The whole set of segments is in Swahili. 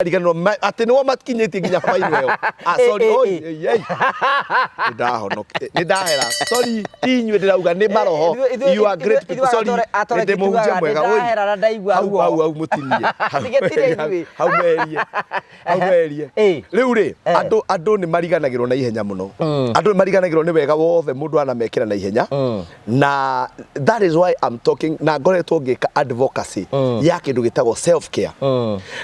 Ariganwo ati no matkinyete nginya failo yo. Sorry oi yei. Ndahera. Sorry tinywe ndirauga ni maroho. You are great people. Sorry. Ndi muhunjia mwega oi. Ndahera na ndaigua ruo. Hau mutinie. Hau merie. Riu ri andu ni mariganagirwo na ihenya muno. Andu ni mariganagirwo ni wega wothe mundu anamekira na ihenya. Na that is why I'm talking na ngoretwo ngika advocacy ya kindu gitagwo self care.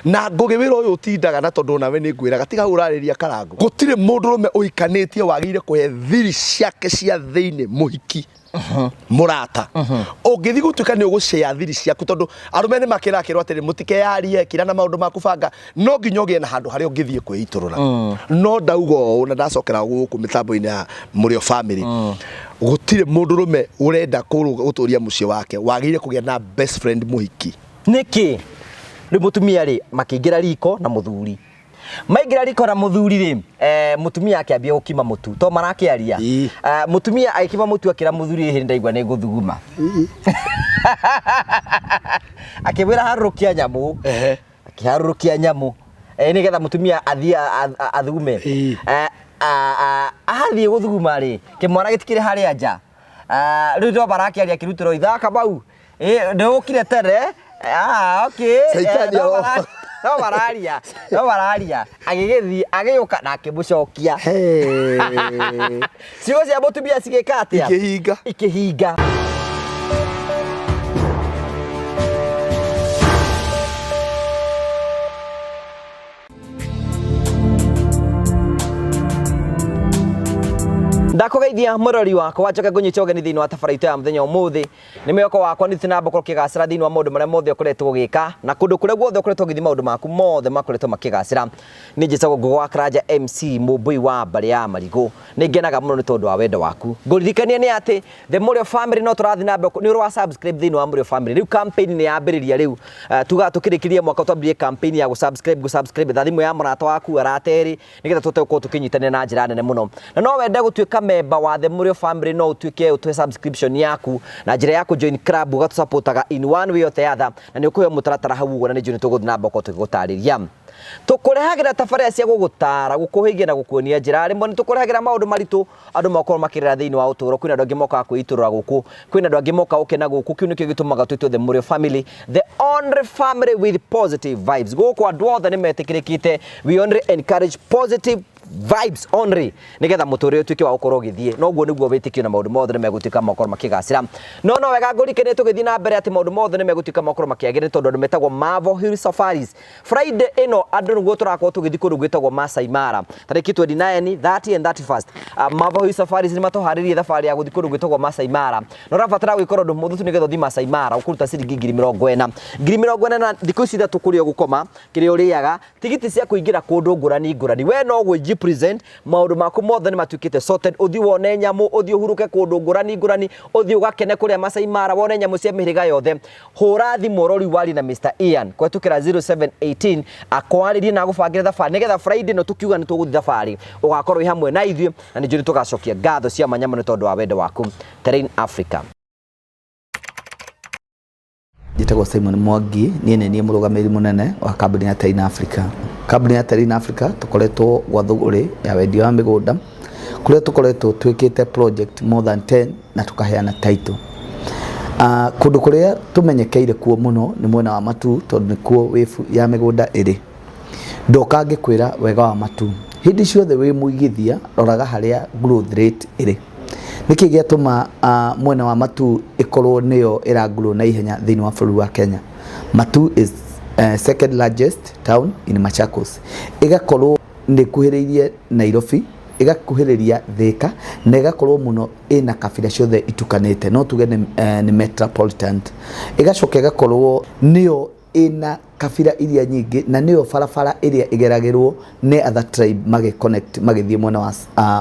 Na ngugibiro uyu tindaga na tondu nawe ni ngwiraga tiga urariria karango gutire mundu rume uikanitie wagire kuhe thiri ciake cia thiini muhiki murata ungithi gutuika ni ugushare thiri ciaku tondu arume ni makirakirwo atiri mutikeyarie kira na maundu maku banga no nginya ugie na handu haria ungithie kwiiturura no ndaugo na ndacokera guku mitambo-ini ya Murio family gutire mundu rume urenda guturia mucie wake wagire kugia na best friend muhiki niki ri mutumia ri makingira riko na muthuri maingira riko na muthuri ri mutumia akiambia gukima mutu to marakiaria mutumia aikima mutu akira muthuri hindi ndaigwa ni guthuguma akibira harukia nyamu akiharukia nyamu nigetha mutumia athia athugume athie guthuguma ri kimwana gitikire haria nja riu ndo barakiaria kirutiro ithaka bau ndukire tere okay. Saitani no bararia agigithi agiyuka na akimucokia sigo cia mutumia cigika atia ikihinga ndakugeithia murori wakwa wachoka gunyichoge ni thini wa tafaraito ya muthenya umuthi ni meyoko wakwa ni tinamba kurukigacira thini wa maundu maria mothe ukoretwo gika na kundu kuria guothe ukoretwo githi maundu maku mothe makoretwo makigacira ni njicagwo Ngũgũ Karanja MC Mũmbui wa Mbari ya Marigu ni ngenaga muno ni tondu wa wendo waku nguririkania ni ati the Murio family no turathi na ni uru wa subscribe thini wa Murio family riu campaign ni yambiriria riu tuga tukirikiria mwaka twambirie campaign ya gusubscribe thathimu ya murata waku arateri nigetha tutegukorwo tukinyitania na njira nene muno na no wende gutuika member wa the Murio family no utuike utwe subscription yaku na njira yaku join club ugatusapotaga in one way or the other na ni ukuhe mutaratara hau uguo na ni njuni tuguthina mboko tukigutariria tukurehagira tafaria cia gugutara gukuhigia na gukuonia njira rimwe ni tukurehagira maundu maritu andu makorwo makirira thiini wa uturo kwina andu angi moka kwiturura guku kwina andu angi moka ukena guku kiu nikio gitumaga twitwo the Murio family the only family with positive vibes guku andu othe ni metikirikite we only encourage positive vibes only nigetha muture utuike wa ukorwo githie no guo niguo witikio na maundu mothe ni megutuika makorwo makigacira no wega ngurikene tugithi na mbere ati maundu mothe ni megutuika makorwo makiagire tondu andu metagwo Marvel Hill Safaris Friday ino andu niguo turakorwo tugithi kundu gwitagwo Masai Mara tariki 29 30 and 31st Marvel Hill Safaris ni matoharirie thabari ya guthi kundu gwitagwo Masai Mara no rabatara gwikorwo ndu muthu nigetha thi Masai Mara ukuruta ciringi 40,000 na thiku ici thatu kurio gukoma kiri uriaga tigiti cia kuingira kundu ngurani we no gwe present maundu maku mothe ni matukite sorted uthi wone nyamu uthi uhuruke kundu ngurani uthi ugakene kuria Masai Mara wone nyamu cia mihiriga yothe hura thimu rori wali na Mr Ian kwetukira 0718 akwaririe na gubangire thabari nigetha Friday no tukiuga ni tuguthi thabari ugakorwo i hamwe na ithuĩ na ni njuri tugacokia ngatho cia manyamu ni tondu wa wendo waku Terrain Africa Jitagwo Simon Mwangi ni murugamiri munene wa kambuni ya Terrain Africa. Kambuni ya Terrain Africa tukoretwo gwa thuguri ya wendia wa migunda kuria tukoretwo twikite project more than 10 na tukaheana title. Kundu kuria tumenyekeire kuo muno ni mwena wa Matu tondu ni kuo wefu ya migunda iri. Ndoka ngikwira wega wa Matu. Hindi ciothe wi muigithia roraga haria growth rate iri. Niki giatuma mwena wa Matu ikorwo niyo iragrow na ihenya thini wa bũrũri wa Kenya. Matu is second largest town in Machakos. Igakorwo ni kuhiririe Nairobi, igakuhiriria Thika na igakorwo muno ina kabira ciothe itukanite no tuge ni metropolitan. Igacoka igakorwo niyo ina kabira iria nyingi na niyo barabara iria igeragirwo ni other tribe connect magithie mwena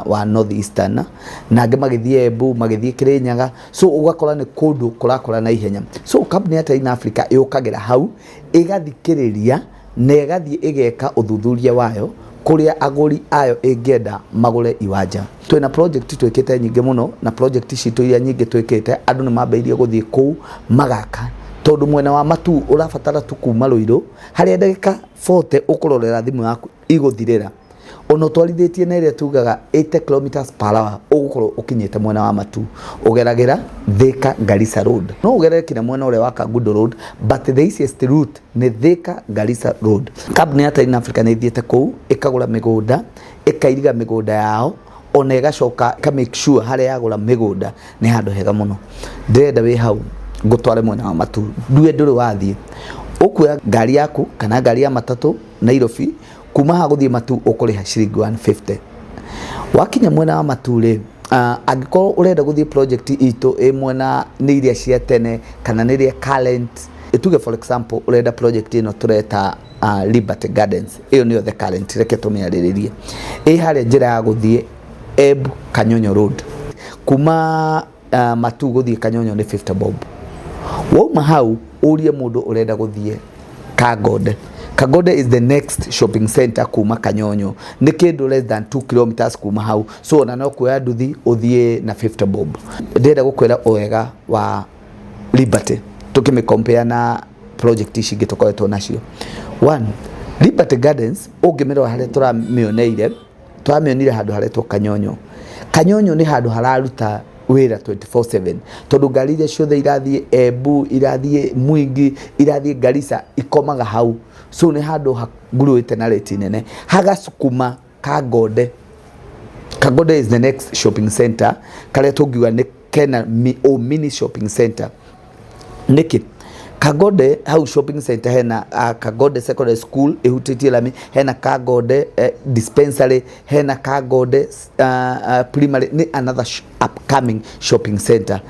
wa north eastern na ange magithie Embu magithie Kirinyaga so ugakora ni kundu kurakora na ihenya so company ya Terrain Africa yukagira hau igathikiriria na igathie igeka uthuthuria wayo kuria aguri ayo ingenda magure iwanja twina project twikite nyingi muno na project citu iria nyingi twikite andu ni mambeirie guthie ku magaka tondu mwena wa matu urabatara tu kuma Ruiru haria ndagika 40 ukurorera thimu yaku iguthirira ono twarithetie na iria tugaga 80 km/h ugukorwo ukinyite mwena wa matu ugeragira Thika Garissa Road no ugerere kina mwena ule wa Kangundo Road but the easiest route ni Thika Garissa Road. Kambuni ya Terina Africa ni thiete kuu ikagura migunda ikairiga migunda yao ona igacoka ka make sure haria yagura migunda ni handu hega muno. Ndenda wi hau ngutware mwena wa matu ndue nduri wathie ukuya ngari yaku kana ngari ya matatu Nairobi kuma ha guthie matu ukuriha ciringi 150. Wakinya mwena wa matu ri angiko urenda guthie project itu mwena ni iria cia tene kana ni iria current ituge for example urenda project ino tureta Liberty Gardens iyo niyo the current reke tumiariririe haria njira ya guthie Embu Kanyonyo Road kuma matu guthie Kanyonyo ni 50 bob. Wauma hau urie mundu urenda guthie Kagode. Kagode is the next shopping center kuma Kanyonyo ni kindu less than 2 kilometers kuma hau so na no kuya nduthi uthie na 50 bob. Ndenda gukwira wega wa Liberty tukime compare na project ici gitukoretwo nacio. One, Liberty Gardens ungimero haria turamioneire handu haretwo Kanyonyo. Kanyonyo ni handu hararuta wira 24/7 tondu ngari iria ciothe irathie Embu irathie Mwingi irathie Garissa ikomaga hau so ni handu haguruite na rate nene hagasukuma Kagode. Kagode is the next shopping center karia tungiwa ni kena mini shopping center niki Kagode hau shopping center hena Kagode secondary school ihutitie lami hena Kagode dispensary hena Kagode primary ni another upcoming shopping center.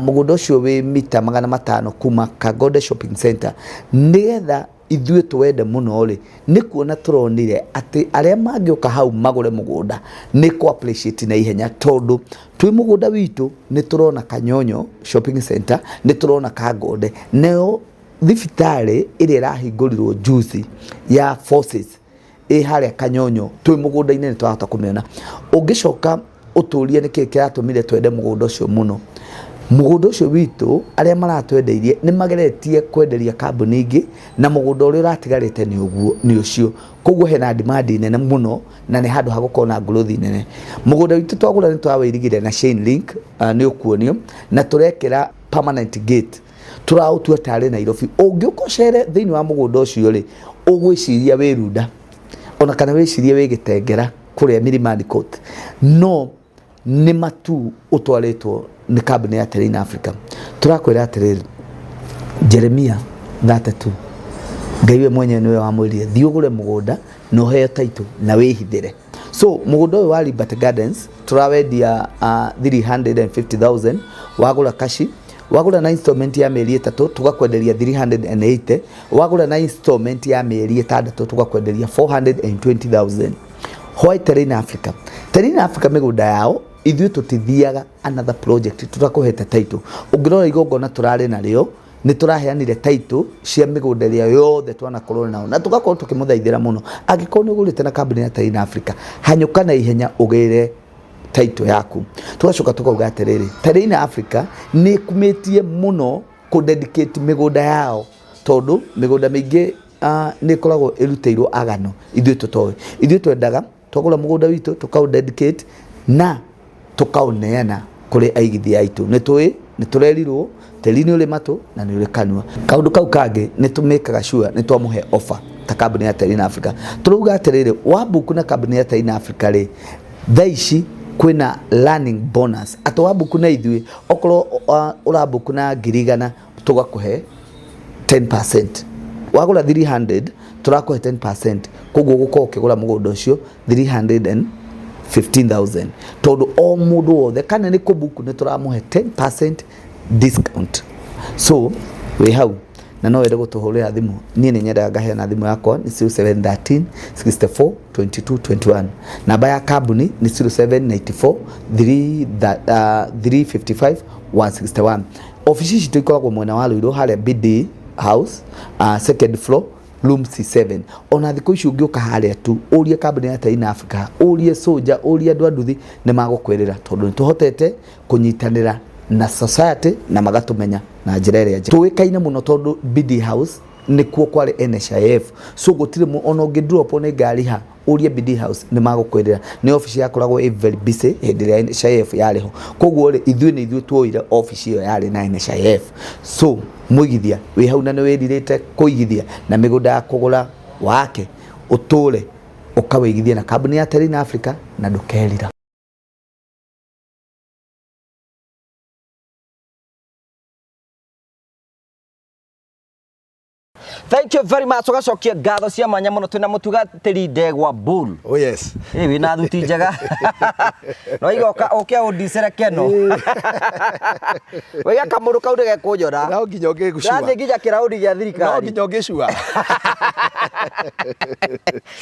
Mugunda ucio wi mita 500 kuma Kagode shopping center nigetha ithuĩ twende muno ri ni kuona turonire ati aria mangioka hau magure mugunda ni ko appreciate na ihenya tondu twi mugunda witu ni turona Kanyonyo shopping center ni turona Kagode neo thibitari iria irahingũrirwo juice ya Forces haria Kanyonyo twi mugunda ine ni twahota kumiona. Ungicoka uturie niki kiratumire twende mugunda ucio muno mugunda ucio witu aria maratwendeirie ni mageretie kwenderia kambuni ingi na mugunda uria uratigarite ni uguo ni ucio koguo hena demand nene muno na ni handu hagukona growth nene. Mugunda witu twagura ni twaweirigire na chain link ni ukuonio na turekera permanent gate turautua tare Nairobi. Ungiukocere thiini wa mugunda ucio ri ugwiciria wirunda ona kana wicirie wigitengera kuria Milimani Court no ni matu utwaretwo ni kambuni ya Terina Africa. Turakwira atiriri Jeremia 32 ngaiwe mwenye niwe wamwirie thiugure mugunda no heo title na wihithire. So mugunda uyu wa Liberty Gardens turawendia 350,000 wagura kashi wagura na installment ya mieri 3 tugakwenderia 380 wagura na installment ya mieri 6 tugakwenderia 420,000. Why Terina Africa? Terina Africa migunda yao ithuĩ tutithiaga another project tutakuhete title. Ungirora igongona turari nario ni turaheanire title cia migunda ria yothe twana korona nao na tugakorwo tukimuthaithira muno angikorwo ni ugurite na kambuni ya Terina Africa hanyuka na ihenya ugire title yaku. Tugacoka tukauga atiriri Terina Africa ni kumetie muno ku dedicate migunda yao tondu migunda mingi ni koragwo iruteirwo agano ithuĩ tutoe ithuĩ twendaga twagura mugunda witu tukau dedicate na tukauneana kuri aigithia aitu ni turerirwo Terina uri matu na ni uri kanua. Kaundu kau kangi ni tumekaga sure ni twamuhe offer ta kambuni ya Terina Africa. Turuga atiriri wabuku na kambuni ya Terina Africa ri thaici kwina learning bonus ato wabuku na ithuĩ okoro urabuku na ngirigana tugakuhe 10%. Wagura 300 turakuhe 10% koguo guko ukigura mugunda ucio 315,000 tondu o mundu wothe kana ni kubuku ni turamuhe 10% discount. So we hau na no wende gutuhurira thimu nie ni nyenda ngaheana thimu yakwa ni 0713 64 22 21. Namba ya kambuni ni 0794 355 161. Ofisi citu ikoragwo mwena wa Ruiru haria BD House second floor room C7. Ona thiko icio ngioka haria tu urie kambuni ya Terina Africa urie soja urie andu anduthi ni magukwerera tondu ni tuhotete kunyitanira na society na magatumenya na njira ĩrĩa njega. Tuĩkaine mũno tondu BD House nikuo kwari NHIF, so gutire mu ona ungi drop on ngari ha urie BD House ni magukwirira ni office yakoragwo very busy hindi ya NHIF yari ho, koguo ri ithuĩ tuoire office iyo yari na NHIF. So muigithia wi hau na ni wiririte kuigithia na migunda ya kugura wake uture ukaweigithia na kambuni ya Terrain Africa na ndukerira. Thank you very much. Ugacokia ngatho cia mwanya muno twina mutugatiri Ndegwa Bull. Oh yes. Wina thuti njega. No igoka okia udicere keno. Wega kamuru kau ndege kunjora. Na nginya ngigucua. Ndathi nginya kiraudi gya thirikari. Na nginya ngicua.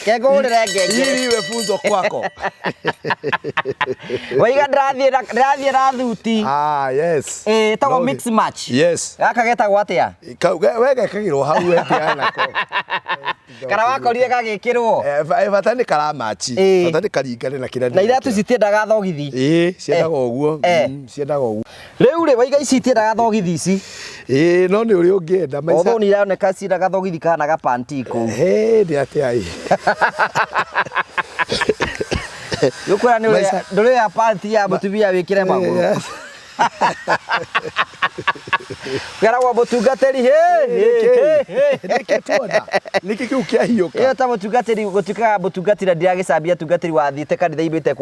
Kego urire ngenge. Iwe funzo kwako. Wega ndathi rathuti. Ah yes. Tago mix match. Yes. Gaka getagwo atia? Wega kagirwo hau nako. Kana wakorire gagikirwo. Bata ni karamachi. Bata ni karingane na kira. Na iratu citiendaga thogithi. Ciendaga uguo. Ciendaga uguo. Riu ri waiga ici itiendaga thogithi ici. No ni uri ungienda maica. Otho ni iraoneka ciendaga thogithi kana ga panty ku. Ndi atia ai. Yukura ni ndore ya panty ya mutumia wikire maguru. Garagwa mutungateri niki kiu kia hiuka iyo ta mutungateri gutuka mutungatira ndiragicambia tungateri wathiite kanitha ibite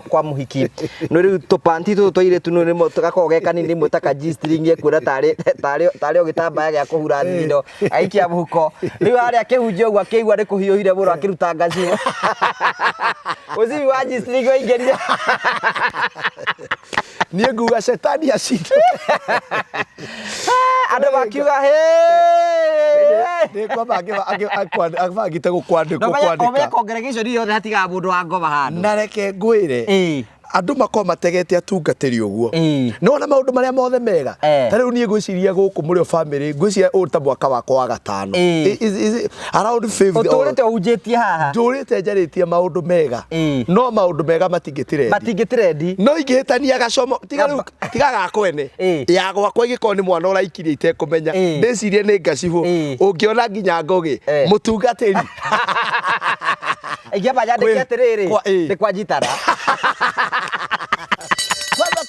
kwa muhiki no riu tupanti tu toire tu no mo tugakorwo kanini mutaka G-string ekuona tari ogitambaya gya kuhura thindo aikia muhuko riu haria kihunjio ugwa keigua ni kuhiuhire muno akiruta ngaci uzi wa G-string oingerire nie nguga shetani acinde ando bakiuga ni kwa agite gukwandika no congregation iyo hatiga mundu wa ngoma handu na reke ngwire andu makoma mategete atungatiri uguo no na maundu maria mothe mega tariu nie gwiciria guku muri family gwiciria uta mwaka wakwa wa gatano around 50 uturite unjitie haha ndurite njaritie maundu mega no maundu mega matingitirendi no ingihitania gacomo tiga gakwene ya gwakwa igiko ni mwana uraikirie itekumenya ndicirie ni ngacibu ungiona nginya ngogi mutungatiri igia bajandike atiriri ni kwa jitara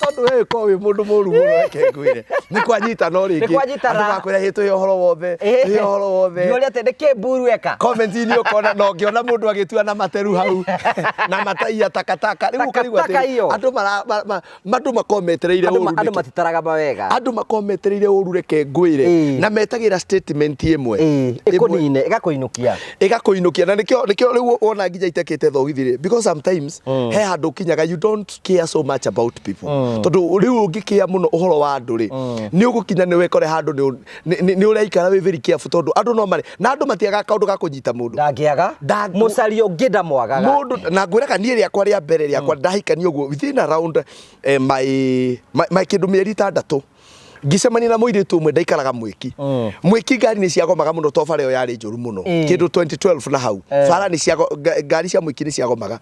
tondu ko wi mundu muru muno reke ngwire ni kwanyita no ringi andu bakwira hitu yo horo wothe ngori ate ndike buru eka comment ini ukona no ngiona mundu agitua na materu hau na matai takataka riu ukarigwa ati andu makometereire uru andu matitaraga mawega andu makometereire uru reke ngwire na metagira statement imwe ikunine igakuinukia na nikio riu wona nginya itekete thogithire because sometimes he handu kinyaga you don't care so much about people tondu riu ungikia muno uhoro wa andu ri ni ugukinya ni wekore handu ni uraikara we very careful tondu andu no mari na andu matiaga kaundu ga kunyita mundu ndangiaga mucario ngida mwagaga mundu na ngwiraga nie riakwa ria mbere riakwa ndahikania uguo within around my kindu mieri 6 ngicemania na muiritu umwe ndaikaraga mwiki ngari ni ciagomaga muno to bara yo yari njuru muno kindu 2012 na hau bara ni ngari cia mwiki ni ciagomaga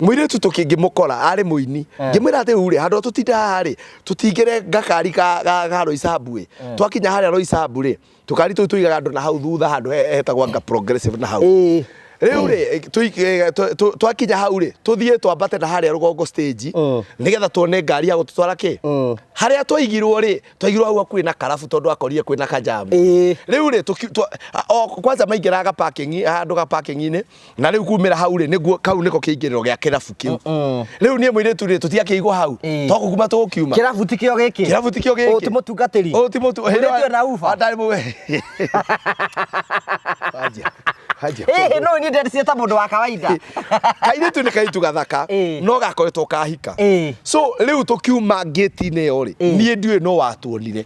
muiritu tukingimukora ari muini ngimwira ati ure handu tutinda hari tutingire ngakari ga Roysambu twakinya haria Roysambu tukari tuigaga andu na hau thutha handu hetagwa nga progressive na hau riu ri twakinya hau ri tuthie twambate na haria rugongo stage nigetha tuone ngari ya gututwara ki haria twaigirwo hau akuwi na karafu tondu akorire kwina kajamu riu ri kwanza maingiraga parking handu ga parking ine na riu kumira hau ri niguo kau niko kiingiriro gia kirafu kiu riu nie mwiritu ri tutiakiigwa hau tokuguma tukiuma kirafu tikio giki utimutungatiri na ufa no ni ndari cieta mundu wa kawaida kairitu ni kaitu gathaka no gakoretwo kahika so riu tukiuma gate ine yo ri nie ndiwe no watuonire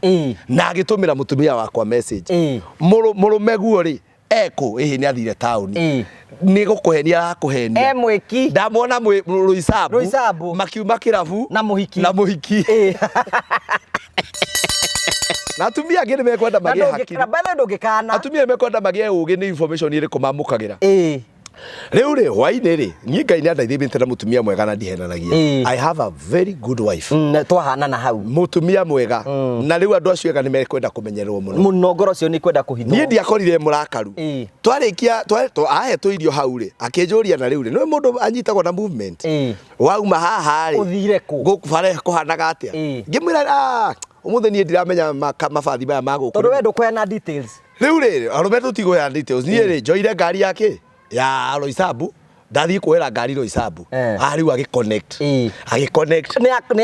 na agitumira mutumia wakwa message murume guo ri eko ni athire town ni gukuhenia arakuhenia mwiki ndamwona Roysambu makiuma kirabu na muhiki na atumia angĩ nĩmekwenda magĩe hakiri na bado ndũngĩkana atumia nĩmekwenda magĩe ũgĩ nĩ information ĩrĩkũ mamukagira Riu ri hwaini ri nie Ngai ni andaithimite na mutumia mwega na ndihenanagia. I have a very good wife. Twahana na hau. Mutumia mwega na riu andu acio ega ni mekwenda kumenyererwo muno. Muno ngoro cio ni kwenda kuhithwo. Nie ndiakorire murakaru. Twarikia ahetwo irio hau ri akinjuria na riu ri no mundu anyitagwo na movement. Wauma haha ri uthire ku gukubare kuhanaga atia. Ngimwira umuthi nie ndiramenya mabathi maya maguku. Tondu wendo kweana details. Riu ri arume tutigo ya details nie ri njoire ngari yake ya Roysambu ndathi kuhera ngari Roysambu riu agiconnect ni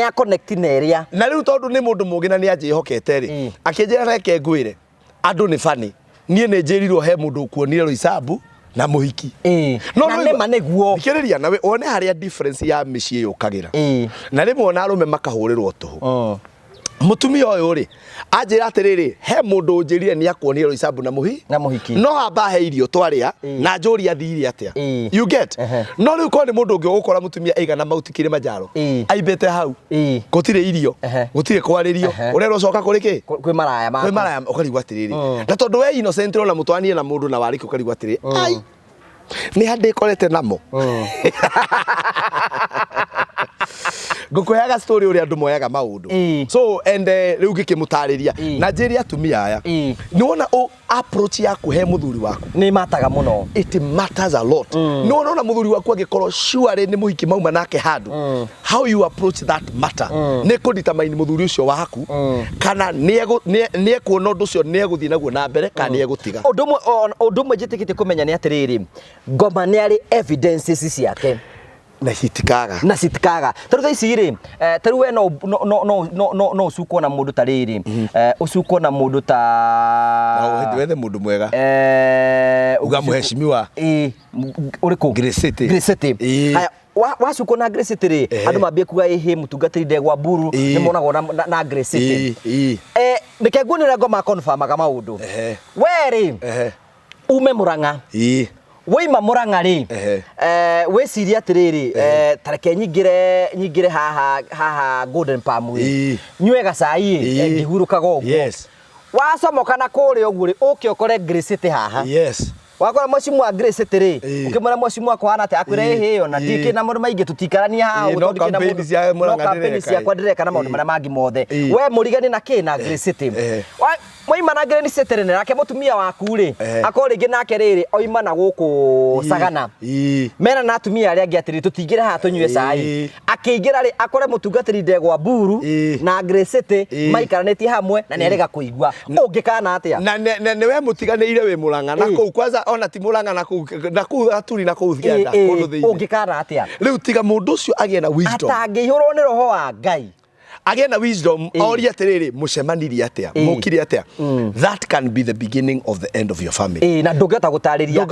a connect na area na riu tondu ni mundu mugi na ni anjihokete ri akinjira reke ngwire andu ni fani nie ni njirirwo he mundu kuonire Roysambu na muhiki na nema niguo thikiriria nawe one haria difference ya micii yukagira na rimwe ona arume makahurirwo tuhu mutumia uyu ri anjira atiriri he mundu njirire ni akwonire Roysambu na muhiki no hamba he irio twaria na njuri athiri atia you get no riu ko ni mundu ungi ugukora mutumia igana mautikire majaro aibete hau gutire irio gutire kwaririo urero coka kuriki kwi maraya ukarigwa atiriri na tondu we innocent na mutwanie na mundu na wariki ukarigwa atiriri ai ni hande korete namo ngukuyaga story uri andu moyaga maundu so and riu ngikimutariria na njiri atumia aya ni wona o approach ya kuhe muthuri waku ni mataga muno it matters a lot ni wona muthuri waku agikorwo sure ni muhiki mauma nake handu how you approach that matter ni kudetermine muthuri ucio waku kana ni ekuona undu ucio ni eguthii naguo na mbere kana ni egutiga undu mwe jitikite kumenya ni atiriri ngoma ni ari evidences ciake na citikaga taru thaisi ri taru we no ucukwo na mundu tariri ucukwo na mundu ta wethe mundu mwega uga muheshimiwa uriku Grecity haya wacukwo na Grecity ri andu mambie kuga ehe mutungatiri ndegwa mburu ni monagwo na Grecity nike nguonera ngoma confirmaga maundu we ri ume Murang'a Waima Murang'a ri weciria atiriri tareke nyingire haha Golden Palm nywega cai ngihurukaga uguo wacomoka na kuria uguo ri uke ukore Grecity haha wakora mwacimu wa Grecity ri ukimwira mwacimu wako hana ate akwire hiyo na ndike na maundu maingi tutikarania haha utondike na maundu cia Murang'a ciakwa ndireka na maundu maria mangi mothe we murigani na kina Grecity Mwaima na Grecity ri nake mutumia waku ri akoringi nake riri oima na guku Sagana mena na atumia aria angi atiri tutingire haha tunywe cai akiingira ri akore mutungatiri ndegwa mburu na Grecity maikaranĩtie hamwe na ni arega kuigua ungikana atia na niwe mutiganĩire wi Murang'a na kuu kwanza ona ti Murang'a na kuu aturi na kuu thianda kundu thiini ungikana atia riu tiga mundu ucio agie na wisdom atangihurwo ni roho wa Ngai again a wisdom oria atiriri mucemanirie atia mukire atia that can be the beginning of the end of your family na ndungeta gutariria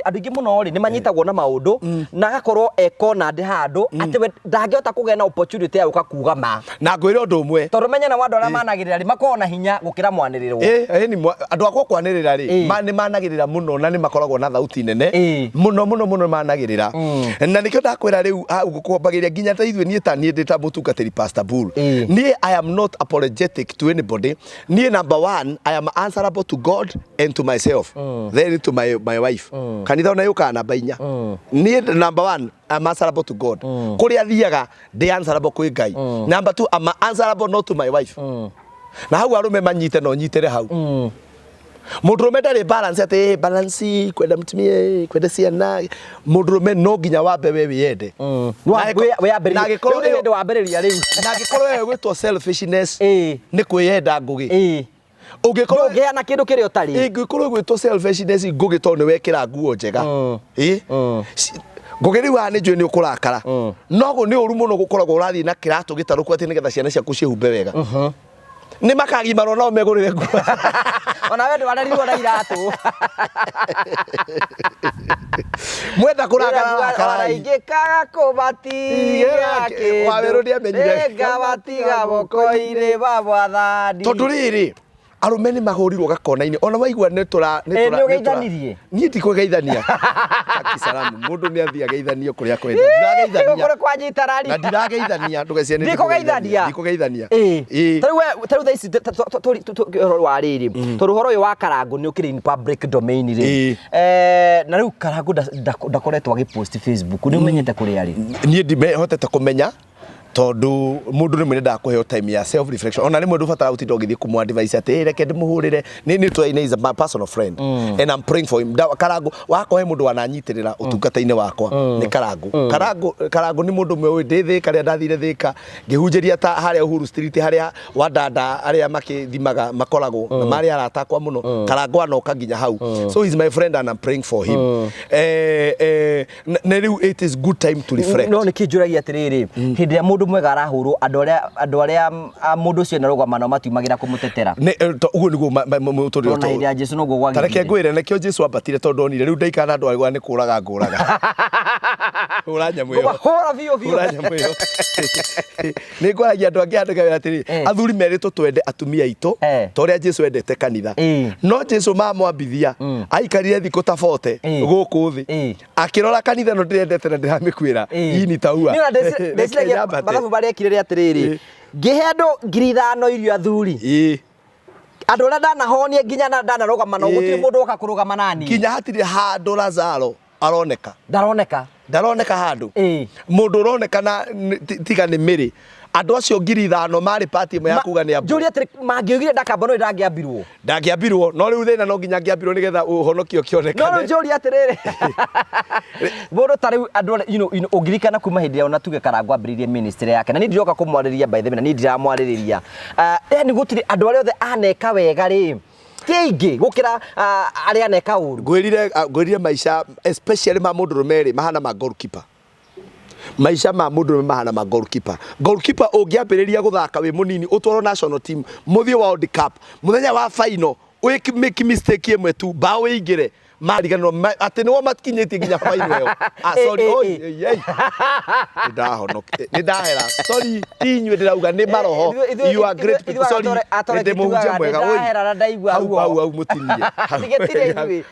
andingi muno ri ni manyitagwo na maundu na gakorwo ekona ndi handu ati ndangihota kugea na opportunity ya ukakuga ma na ngwire undu umwe tondu menya na wandu aria managirira ri makona hinya gukira mwanirirwo ni andu akwa kwanirira ri ni managirira muno na ni makoragwo na thauti nene muno managirira na nikio ndakwira riu gukwambagiria nginya ta ithwe nie ta nie ndita mutungatiri pastor I am not apologetic to anybody. Number one, I am answerable to God and to myself. Then to my wife. Kanitha ona yuka namba inya. Number one, I am answerable to God. Kuria thiaga ndi answerable kwi Ngai. Number two, I am answerable not to my wife. Na hau arume manyite no nyitere hau. Mundurume ndari balance ati balance kwenda mutumie kwenda ciana mundurume no nginya wambe we wiyende we ambere na gikorwo wende wamberiria riu na gikorwo we gwitwo selfishness ni kwiyenda ngugi ungikorwo ngeana kindu kiri utari ingikorwo gwitwo selfishness ngugi to ni wekira nguo njega ngugi riu ani njui ni ukurakara nogo ni uru muno gukoragwo urathi na kiratu gitaruku ati nigetha ciana ciaku cihumbe wega ni makagi marona megurire nguo ona wewe wanarirwo na iratu mwenda kurakara ingikaga kubatiga waweru ni amenyire ngabatiga boko ire babwathani tondu riri arume ni mahurirwo gakona-ini ona waigua ni tura nĩ ũgeithanirie niĩ ndikũgeithania Salamu mundu ni athia geithanio kuria kwenda ndirageithania kũrĩ kwanyita rari na ndirageithania ndugeciani ndikũgeithania tarĩu thaa ici wa rĩrĩ tondũ ũhoro ũyũ wa Karangũ nĩ ũkĩrĩ in public domain rĩ na rĩu Karangũ ndakoretwo agĩpost Facebook nĩ ũmenyete kũrĩa rĩ niĩ ndimehotete kũmenya tondu mundu rimwe ndakuheo time ya self reflection ona rimwe ndubatara utinda ugithii kumu advice ati reke ndimuhurire ni twaine is a personal friend and I'm praying for him Karangũ wakohe mundu wananyitirira utungata-ini wakwa ni Karangũ ni mundu mwe ndithika ria ndathire thika ngihunjiria ta haria Uhuru Street haria wadanda aria makithimaga makoragwo na mari aratakwa muno Karangũ anoka nginya hau so he's my friend and I'm praying for him na riu it is good time to reflect no nikinjuragia atiriri hindi ya mundu mwega arahurwo andu aria mundu ucio na rugama matiumagira kumutetera uguo niguo muturire to na Jesu no gwa tareke ngwire nekio Jesu ambatire tondu onire riu ndaikana andu arigwa ni kuraga nguraga uranyamu yo hora vio uranyamu yo ni ngwaragia andu angi andu atiri athuri meritwo twende atumia itu toria Jesu endete kanitha no Jesu mamwambithia aikarire thikũ ta 40 gũkũ thĩ akirora kanitha no ndirendete na ndiramĩkwĩra ini taua mathabu barekire ri atiriri ngihe andu 5,000 irio athuri andu aria ndanahonie nginya na ndanarugama no gutire mundu oka kurugama nani nginya hatire handu Lazaro aroneka ndaroneka handu mundu uroneka na tiga ni miri andu acio 5,000 mari party imwe ya kuga ni abu njuri atiri mangiugire ndakamba no ndangiambirwo no riu thina no nginya ngiambirwo nigetha uhonokio kionekane no njuri atiriri mundu tari andu ungirikana kuma hindi ya ona tuge Karangũ ambiririe ministry yake na ni ndiroka kumwaririria by the way na ni ndiramwaririria ni gutiri andu aria othe aneka wega ri kingi gukira aria aneka uru ngwirire maisha especially ma mundu rumeri mahana ma goalkeeper maisha ma mundu mahana ma goalkeeper ungiambiriria guthaka wi munini utwaro national team muthio World Cup muthenya wa final make mistake imwe tu bao ingire mariganwo ati niwo matkinyitie nginya final yo sorry ni ndahera sorry tinywe ndirauga ni maroho you are great people sorry ndi muhunjia mwega ndahera ndaigua au mutinie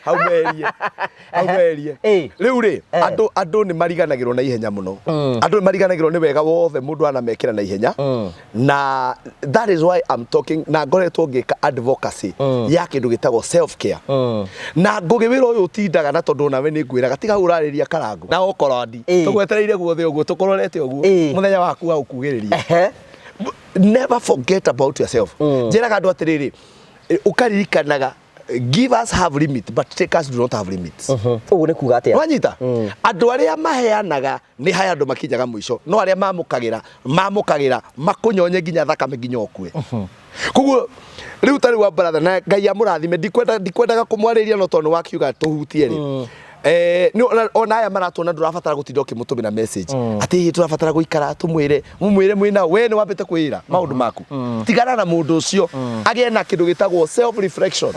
hau merie riu ri andu ni mariganagirwo na ihenya muno andu ni mariganagirwo ni wega wothe mundu anamekira na ihenya na that is why I'm talking na ngoretwo ngika advocacy ya kindu gitagwo self care na ngugiwira uyu utindaga na tondu nawe ni ngwiraga tiga urariria Karangũ na okorodi tugwetereire guothe uguo tukororete uguo muthenya waku wa ukugiriria never forget about yourself njiraga andu atiriri ukaririkanaga give us have limit but take us do not have limits uguo ni kuga atia wanyita andu aria maheanaga ni haya andu makinyaga mwisho no aria mamukagira makunyonye nginya thakame nginya okue kuguo riu tari wa brother na Ngai amurathime ndikwendaga kumwariria no tondu wakiuga tuhutie ri ni ona aya maratona ndurabatara gutinda ukimutumira message ati turabatara guikara tumwire mwina we ni wambite kwira maundu maku tigana na mundu ucio agie na kindu gitagwo self reflection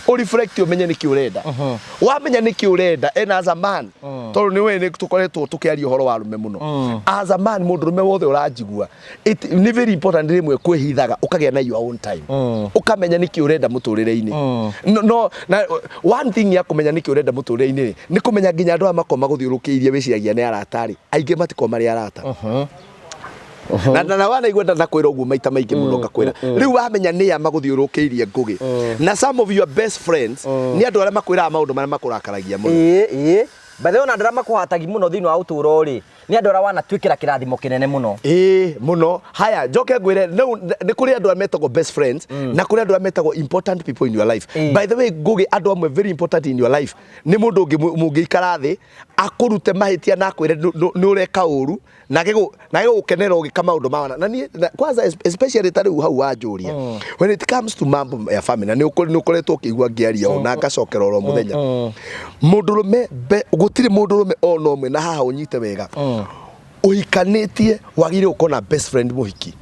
o reflect umenye niki urenda wamenya niki urenda and as a man tondu ni we ni tukoretwo tukiaria uhoro wa rume muno as a man mundu rume wothe uranjigua ni very important rimwe kwihithaga ukagia na your own time ukamenya niki urenda muturire-ini no na one thing ya kumenya niki urenda muturire-ini ni kumenya nginya andu amakoma guthiurukiirie wiciragia ni aratari aingi matiko mari arata na wana igwenda na kwira uguo maita maingi muno ngakwira riu wamenya ni ya maguthiurukiirie ngugi na some of your best friends ni andu aria makwira maundu maria makurakaragia muno bathe ona ndara makuhatagi muno thini wa uturo ri ni andu aria wanatwikira kirathimo kinene muno muno haya njoke ngwire ni kuri andu aria metagwo best friends na kuri andu aria metagwo important people in your life by the way ngugi andu amwe very important in your life ni mundu ungi mungiikara thi akurute mahitia na akwire ni ureka uru na gukenera ugika maundu mawana na ni kwanza especially tari hau wanjuria when it comes to mambo ya family ni ukoretwo ukigua ngiaria ona ngacokera oro muthenya mundu rume gutire mundu rume ono mwe na haha unyite wega uhikanitie wagire ukona best friend muhiki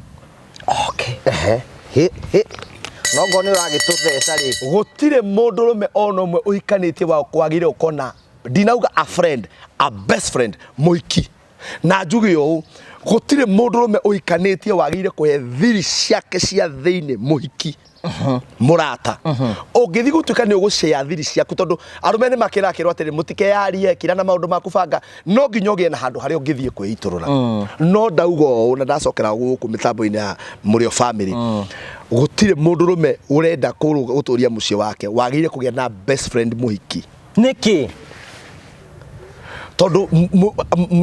no ngone uragitutheca ri gutire mundu rume ono mwe uhikanitie wagire ukona dinauga a friend a best friend muhiki na njugi yo gutire mundurume uikanitie wagire kuhe thiri ciake cia thiini muhiki murata ungithi gutuika ni ugushare thiri ciaku tondu arume ni makirakirwo atiri mutikeyarie kira na maundu maku banga no nginya ugie na handu haria ungithie kwiiturura no ndaugo na ndacokera guku mitambo-ini ya murio family gutire mundurume urenda guturia mucie wake wagire kugia na best friend muhiki niki tondu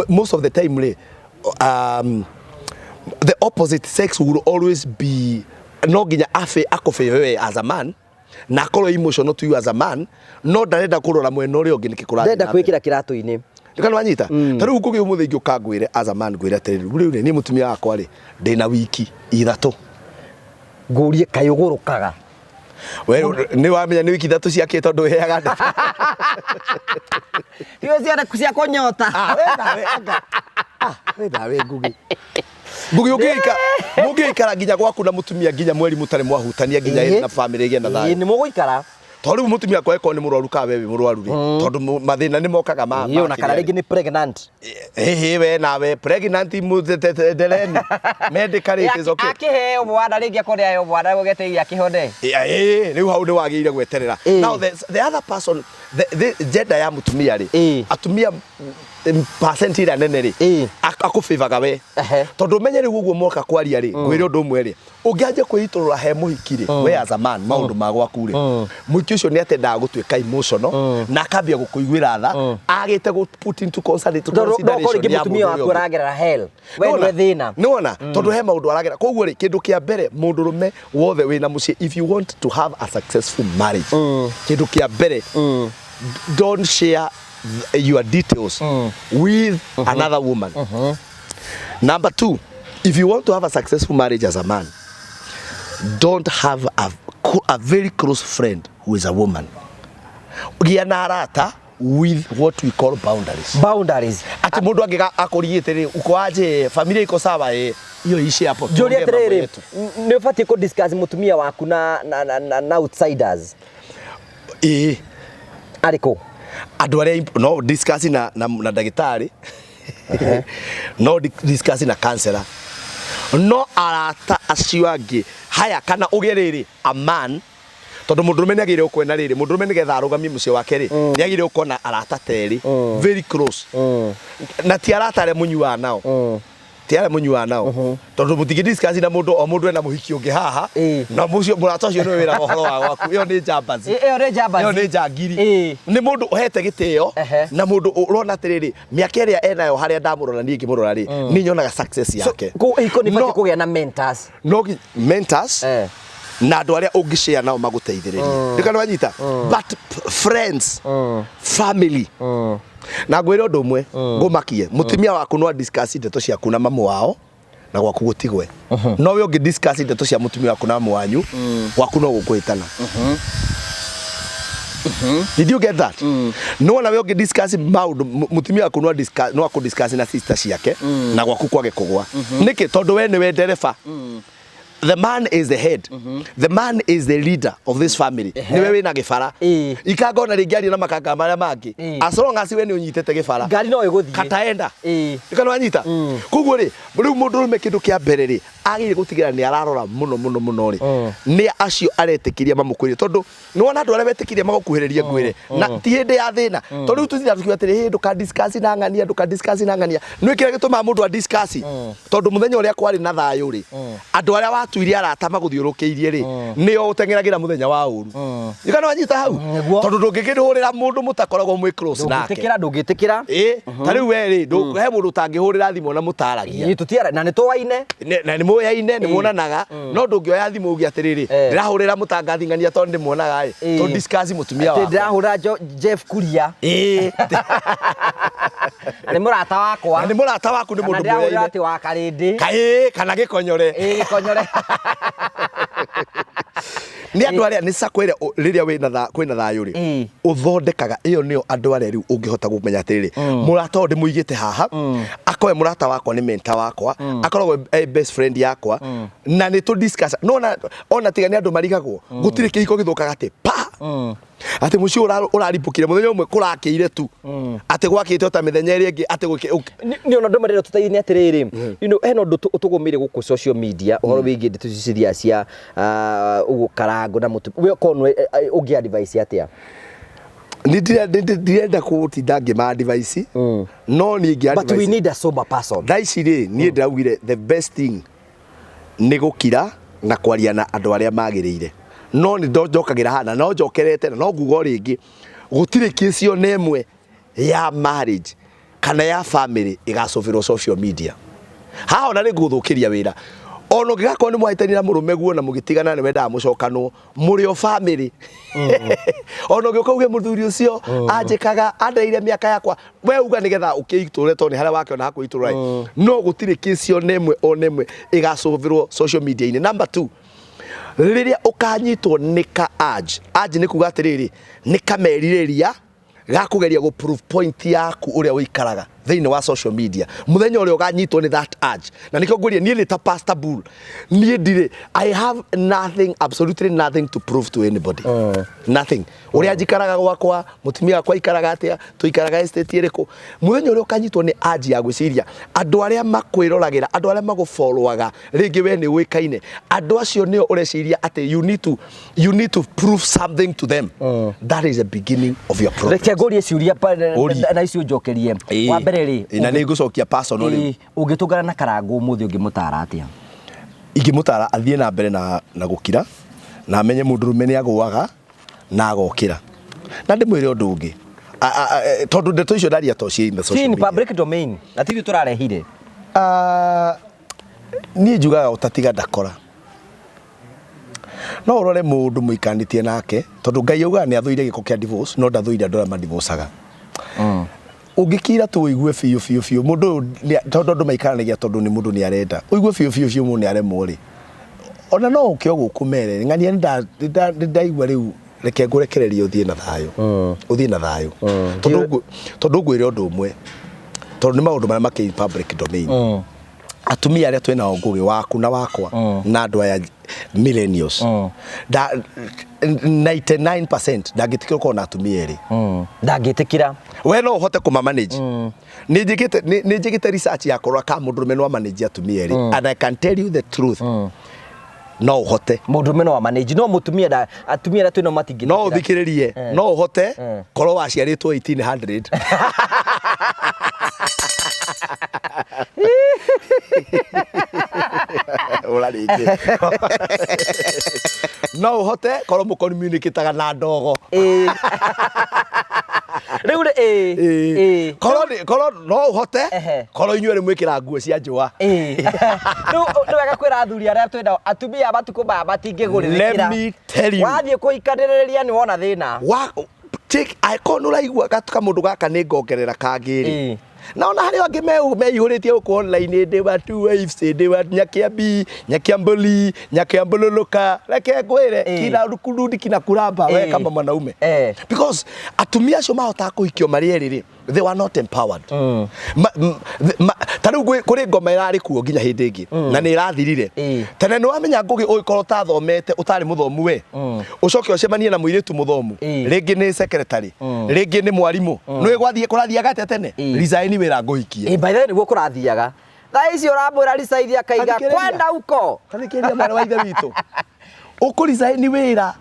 most of the time the opposite sex will always be no nginya akofe wewe as a man na akorwo emotional to you as a man no ndarenda kurora mwena uria ungi nikikura ndenda kwikira kiratu-ini ndikana wanyita tariu ngugi umuthi ingi ukangwire as a man ngwira atiri riu ni mutumia wakwa ri ndina wiki ithatu ngurie kayugurukaga we ni wamenya ni wiki ithatu ciake tondu heaga nda tiyo cia kunyota we dawe ngugi mugiikara nginya gwaku na mutumia nginya mweri mutare mwahutania nginya na family gie na thayu ni muguikara toriu mutumia kwa eko ni murwaru ka wewe murwaru ri tondu mathina ni mokaga ma iyo na kana ringi ni pregnant we nawe pregnant mutheteleni medical it is okay akihe mwana ringi akoria yo mwana ugete akihode riu hau ni wagire gweterera now the other person the gender ya mutumia ri atumia percent ira nene ri akufivaga we tondu menye riu uguo moka kwaria ri ngwire undu umwe ri ungianje kwiturura he muhiki ri we as a man maundu magwaku ri muhiki ucio ni atendaga gutuika emotional na akambia gukuiguira tha agite gu put into consideration ya mutumia waku aragerera hell we ni thina ni wona tondu he maundu aragera koguo ri kindu kia mbere mundurume wothe wina mucie if you want to have a successful marriage kindu kia mbere don't share your details with another woman. Number 2, if you want to have a successful marriage as a man, don't have a very close friend who is a woman. Gia na arata with what we call boundaries. Ati mundu angiga akuriite ri uko aje familia iko sawa iyo ishi hapo. Jori atrere ni ufati ko discuss mutumia waku na outsiders. Ariko andu aria no discuss na ndagitari no discuss na counselor no arata acio angi haya kana ugerere a man tondu mundurume ni agire ukwena riri mundurume ni getha arugamie mucie wake ri ni agire ukona arata teri very close na ti arata aria munyua nao tiara munyua nao tondu mutigi discuss na mundu o mundu ena muhiki ungi haha na mucio murata ucio ni wira mohoro wa gwaku iyo ni jambazi iyo ni jangiri ni mundu uhete gitio na mundu urona tiriri miaka iria enayo haria ndamurona ni ngimurora ri ni nyonaga success yake ko iko ni fati kugia na mentors na andu aria ungishare nao maguteithiririe ndikana wanyita but friends family na ngwire undu umwe ngumakie mutumia waku no discuss ndeto ciaku na mamu wao na gwaku gutigwe no we ungi discuss ndeto cia mutumia waku na mamu wanyu gwaku no gukwitana did you get that no na we ungi discuss maundu mutumia waku no discuss na sister ciake na gwaku kwage kugwa niki tondu we ni we ndereba the man is the head the man is the leader of this family ni wewe na gifara ikagona ringiari na makanga maria mangi as long as we ni unyitete gifara ngari no iguthie kataenda ikano wanyita kuguo ri riu mundurume kindu kia mbere ri agire gutigira ni ararora muno ri ni acio aretikiria mamukuire tondu ni wona andu aria betikiria magukuhiririe ngwire na ti hindi ya thina tondu riu tuthira tukiwa atiri hindu ka discuss na ngania ni kire gituma mundu a discuss tondu muthenya uria kwari na thayu ri andu aria watuiria arata maguthiurukiirie ri nio utengeragira muthenya wa uru ikano wanyita hau tondu ndungikirurira mundu mutakoragwo mwi close nake ndungitikira tariu we ri he mundu tangihurira thimu na mutaragia tutiara na ni tuwaine na ni muyaine ni muonanaga no ndungioya thimu ugi atiriri ndirahurira mutangathi ngania tondu ndimuonaga to discuss mutumia wa ndirahura Jeff Kuria ni murata wakwa ni murata waku ni mundu muyaine ati wa karindi kana gikonyore gikonyore ni andu aria ni sakwire riria kwina thayu ri uthondekaga iyo nio andu aria riu ungihota kumenya atiriri murata ndi muigite haha akoe murata wakwa ni mentor wakwa akoragwo best friend yakwa na ni tu discuss no ona tigani andu marigagwo gutire kihiko githukaga ati pa ati mucio uraripukire muthenya umwe kurakire tu ati gwakite ta mithenya iri ingi ati ni ona ndomarero tutaini atiriri heno ndu utugumire guku social media uhoro wigi ndeto ciciria cia ugukarango na mutu we konwe ugi advice atia ndirenda kutinda ngima device no ni ngi but we need a sober person daici ri ni ndaugire the best thing ni gukira na kwaria na andu aria magirire no ni ndojokagira hana no njokerete no ngugo ringi gutire kisio nemwe ya marriage kana ya family igacobirwo social media ha ona ni nguthukiria wira ono gigako ni mwahitani na murume guo na mugitigana ni wenda mucokanwo muri o family ono gikauge muthuri ucio anjikaga andeire miaka yakwa we uga nigetha ukiiture toni haria wake ona hakuitura no gutire kisio nemwe o nemwe igacobirwo social media ini. Number 2, riria ukanyitwo ni ka urge ni kuga atiriri ni kameririria gakugeria go proof point yaku uria uikaraga thiini wa social media muthenya uria uganyitwo ni that urge na nikyo ngwirie nie ni ta Pastor Bull nie ndire I have nothing, absolutely nothing to prove to anybody nothing uria njikaraga gwakwa mutumia wakwa ikaraga atia tuikaraga estate iriku muthenya uria ukanyitwo ni urge ya gwiciria andu aria makwirolagira andu aria magufollowaga ringi we ni wikaine andu acio nio ureciria ati you need to prove something to them that is the beginning of your problem. Reke ngorie ciuria na icio njokerie wa mbere ri ina ni ngucokia personally ungitungana na karangu muthi ungimutara atia ingimutara athie na mbere na gukira na amenye mundurume ni agwaga na agokira na ndimwire undu ungi tondu ndeto icio ndaria to cia in the social media public domain na tithi turarehire ni njugaga utatiga ndakora no urore mundu muikanitie nake tondu Ngai auga ni athuire giko kia divorce no ndathuire andora ma divorceaga ungikira tu uigue fiu mundu tondu ndu maikaranagia tondu ni mundu ni arenda uigue fiu mundu ni aremwo ri ona no ukio gukumere ngania ndaigua riu reke ngurekereria uthie na thayo tondu ngwire undu umwe tondu ni maundu maria maki public domain atumia aria twina ngugi waku na wakwa na andu aya millennials 99% ndagitikira ko na atumia eri ndagitikira we no uhote kuma manage ni njigite research ya korwa ka mundurume no manage atumia eri and I can tell you the truth no uhote mundurume no manage no mutumia da atumia twina matingi no thikiririe no uhote korwa waciaritwo 1800 ola ringi no uhote korwo mu communicate na ndogo riu korwo no uhote korwo inyuere mwikira nguo cia njua riu wega kwira athuri aria twenda atumia batuko batingigurithikira let me tell you wathie kuikaniriria ni wona thina take icon uraigua gatuka mundu gaka ni ngongerera kangiri na ona hari wangi meihuritie uko online ndi wa two waves ndi wa nyakia mboli nyakia mbololoka reke ngwire kina rukurundi kina kuramba we kama mwanaume because atumia acio mahota kuhikio mari eriri they were not empowered taru kuri ngoma irari kuo nginya hindi ingi na ni irathirire tene ni wamenya ngugi uikorwo ta thomete utari muthomu we ucoke ucemanie na muiritu muthomu ringi ni secretary ringi ni mwarimu nwi gwathie kurathiaga tene resign wira nguhikie by the way niguo kurathiaga thaa ici urambura resign akaiga kwenda uko kathikiria mwana wa ithe witu ukurisign wira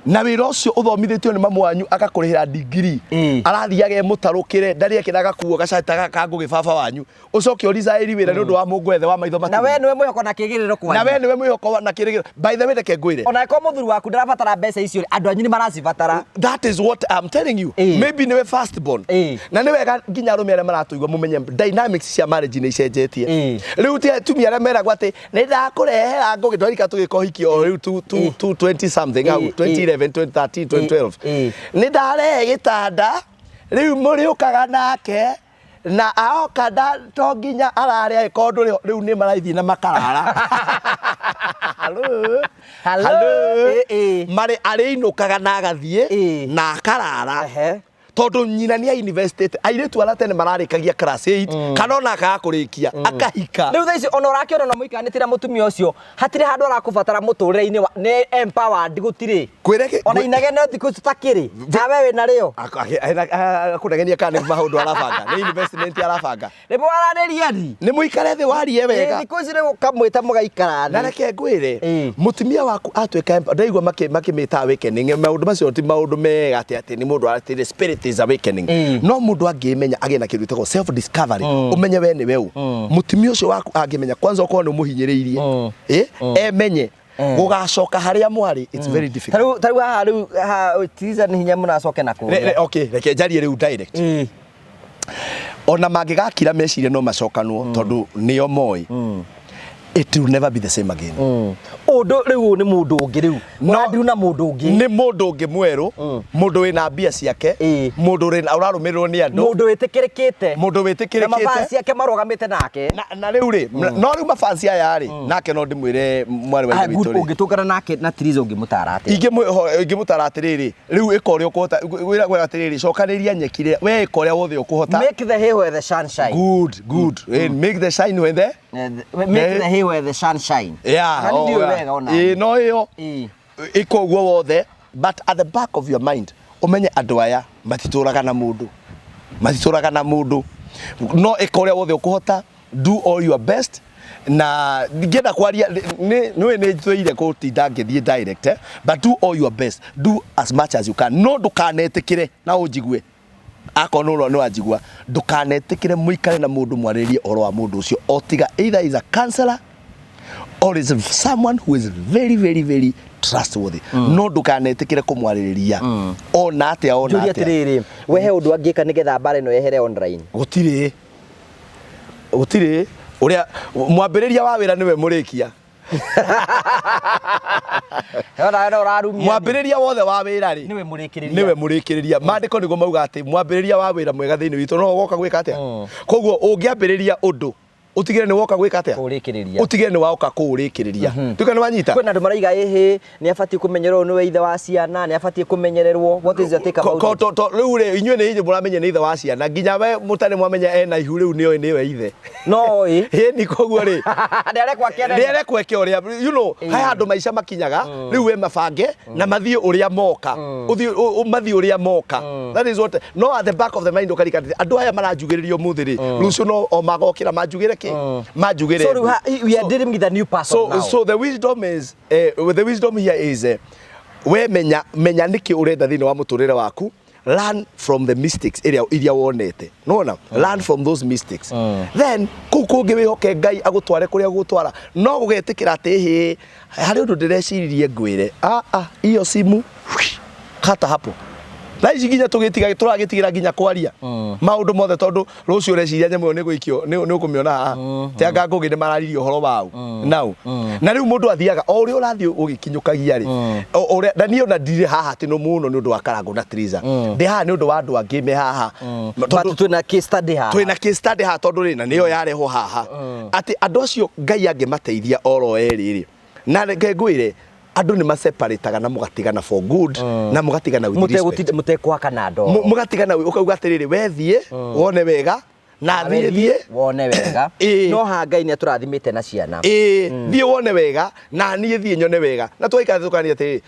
na wira ucio uthomithitio ni mamu wanyu agakurihira degree arathiage mutarukire ndari ekiraga kuo gacataga ka ngugi baba wanyu ucoke orizairi wira ni undu wa mungwethe wa maitho matu na we niwe mwihoko na kigiriro kwanyu na we niwe mwihoko na kigiriro by the way reke ngwire ona ko muthuri waku ndarabatara mbeca icio andu anyu ni maracibatara that is what I'm telling you maybe niwe first born na niwe ga nginya rume aria maratuigwa mumenye dynamics cia marriage ni icenjetie riu ti atumia aria meragwa ati ni ndakurehera ngugi twarika tugikohikio riu 20 something au 2011 2013 2012 ni ndare gitanda riu muriukaga nake na aoka to nginya araria ikondu riu ni maraithi na makarara hello mari ari inukaga na gathie na akarara tondu nyina ni invested airetu ala tene mararikagia class 8 kana ona akaga kurikia akahika riu thaici ona urakiona na muikanitira mutumia ucio hatire handu arakubatara muturire-ini ni empowered gutire kwireke ona inegene thiku tutakiri nawe wina rio akunegenia kana maundu arabanga ni investment arabanga ni mwaraniria ndi ni muikare thi warie wega thiku ici ni kamwita mugaikara na reke ngwire mutumia waku atweka ndaigua makimita awakening maundu macio ti maundu mega ati ni mundu atire spirit is awakening no mundu angimenya agena kindu gitagwo self discovery umenye we ni wewe mutumia ucio waku angimenya kwanza uko ni muhinyiriirie emenye gugacoka haria mwari it's very difficult taru ha tiza ni hinya munacoke nako okay reke njarie riu direct ona mangigakira meciria no macokanwo tondu nio moi it will never be the same again undu riu ni mundu ungi riu no na mundu ungi ni mundu ungi mweru mundu wina mbia ciake mundu urarumirwo ni andu mundu witikirikite na mafans yake marugamite nake na riu ri no riu mafans aya ri nake no ndimwire mwari wa Victoria ri ungitungana nake na Triza ungimutara ati ingimutara atiriri riu ikoria ukuhota wira gwa atiriri cokaniria nyekire we ikoria wothe ukuhota make the hay where the sun shine good make the shine when the make the hay where the sun shine no yo iko guo wothe but at the back of your mind umenye andu aya matituraga na mundu no ikoria wothe ukuhota do all your best na ngenda kwaria ni twire kutinda ngithie direct but do all your best do as much as you can no ndukanetikire na unjigue akono no anjigua ndukanetikire muikare na mundu mwaririe oro wa mundu ucio otiga either is a counselor or is someone who is very very very trustworthy no ndukanetikire kumwaririria ona atia Julia tiriri wehe undu angika nigetha bare no yehere online gutire uria mwambiriria wa wira niwe murikia mwambiriria wothe wa wira ri niwe murikiriria mandiko nigo mauga ati mwambiriria wa wira mwega thiini witu no goka gwika atia koguo ungiambiriria undu utigire ni woka gwika atia utigire ni waoka kuurikiriria tukana wanyita kwena andu maraiga ni afati kumenyererwo ni ithe wa ciana ni afati kumenyererwo what is your take about to riu ri inywe ni inyi muramenye ni ithe wa ciana nginya we mutane mwamenya ena ihu riu niwe ithe no ni koguo ri ndere kweke uria you know haya andu maica makinyaga riu we mabange na mathie uria moka mathie uria moka that is what no at the back of the mind ukarika andu aya maranjugiririo muthi ri rucio no o magokira manjugire majugire so we are dealing with a new person now so the wisdom is the wisdom here is we menya niki urenda thini wa muturire waku learn from the mistakes iria wonete no learn from those mistakes then kukungi wihoke Ngai agutware kuria gutwara no gugetikira ati hari undu ndirecirie ngwire iyo simu kata hapo na ici nginya turagitigira nginya kwaria maundu mothe tondu rucio reciria nyamwe ni guikio ni ukumiona haha ti anga ngugi ni mararirio horo wao now na riu mundu athiaga o uri urathi ugikinyukagia ri uri na niyo na ndire haha ti no muno ni undu wa Karango na Triza ndi haha ni undu wa andu angi me haha tondu twina case study haha tondu ri na niyo yareho haha ati andu acio Ngai angimateithia oro eri ri na ngegwire andu ni maseparataga na mugatigana for good na mugatigana with respect mutekwaka na ndo mugatigana ukauga atiriri wethie wone wega na thie wone wega no ha Ngai ni aturathimite na ciana thie wone wega na nie thie nyone wega na twaikara tukania atiriri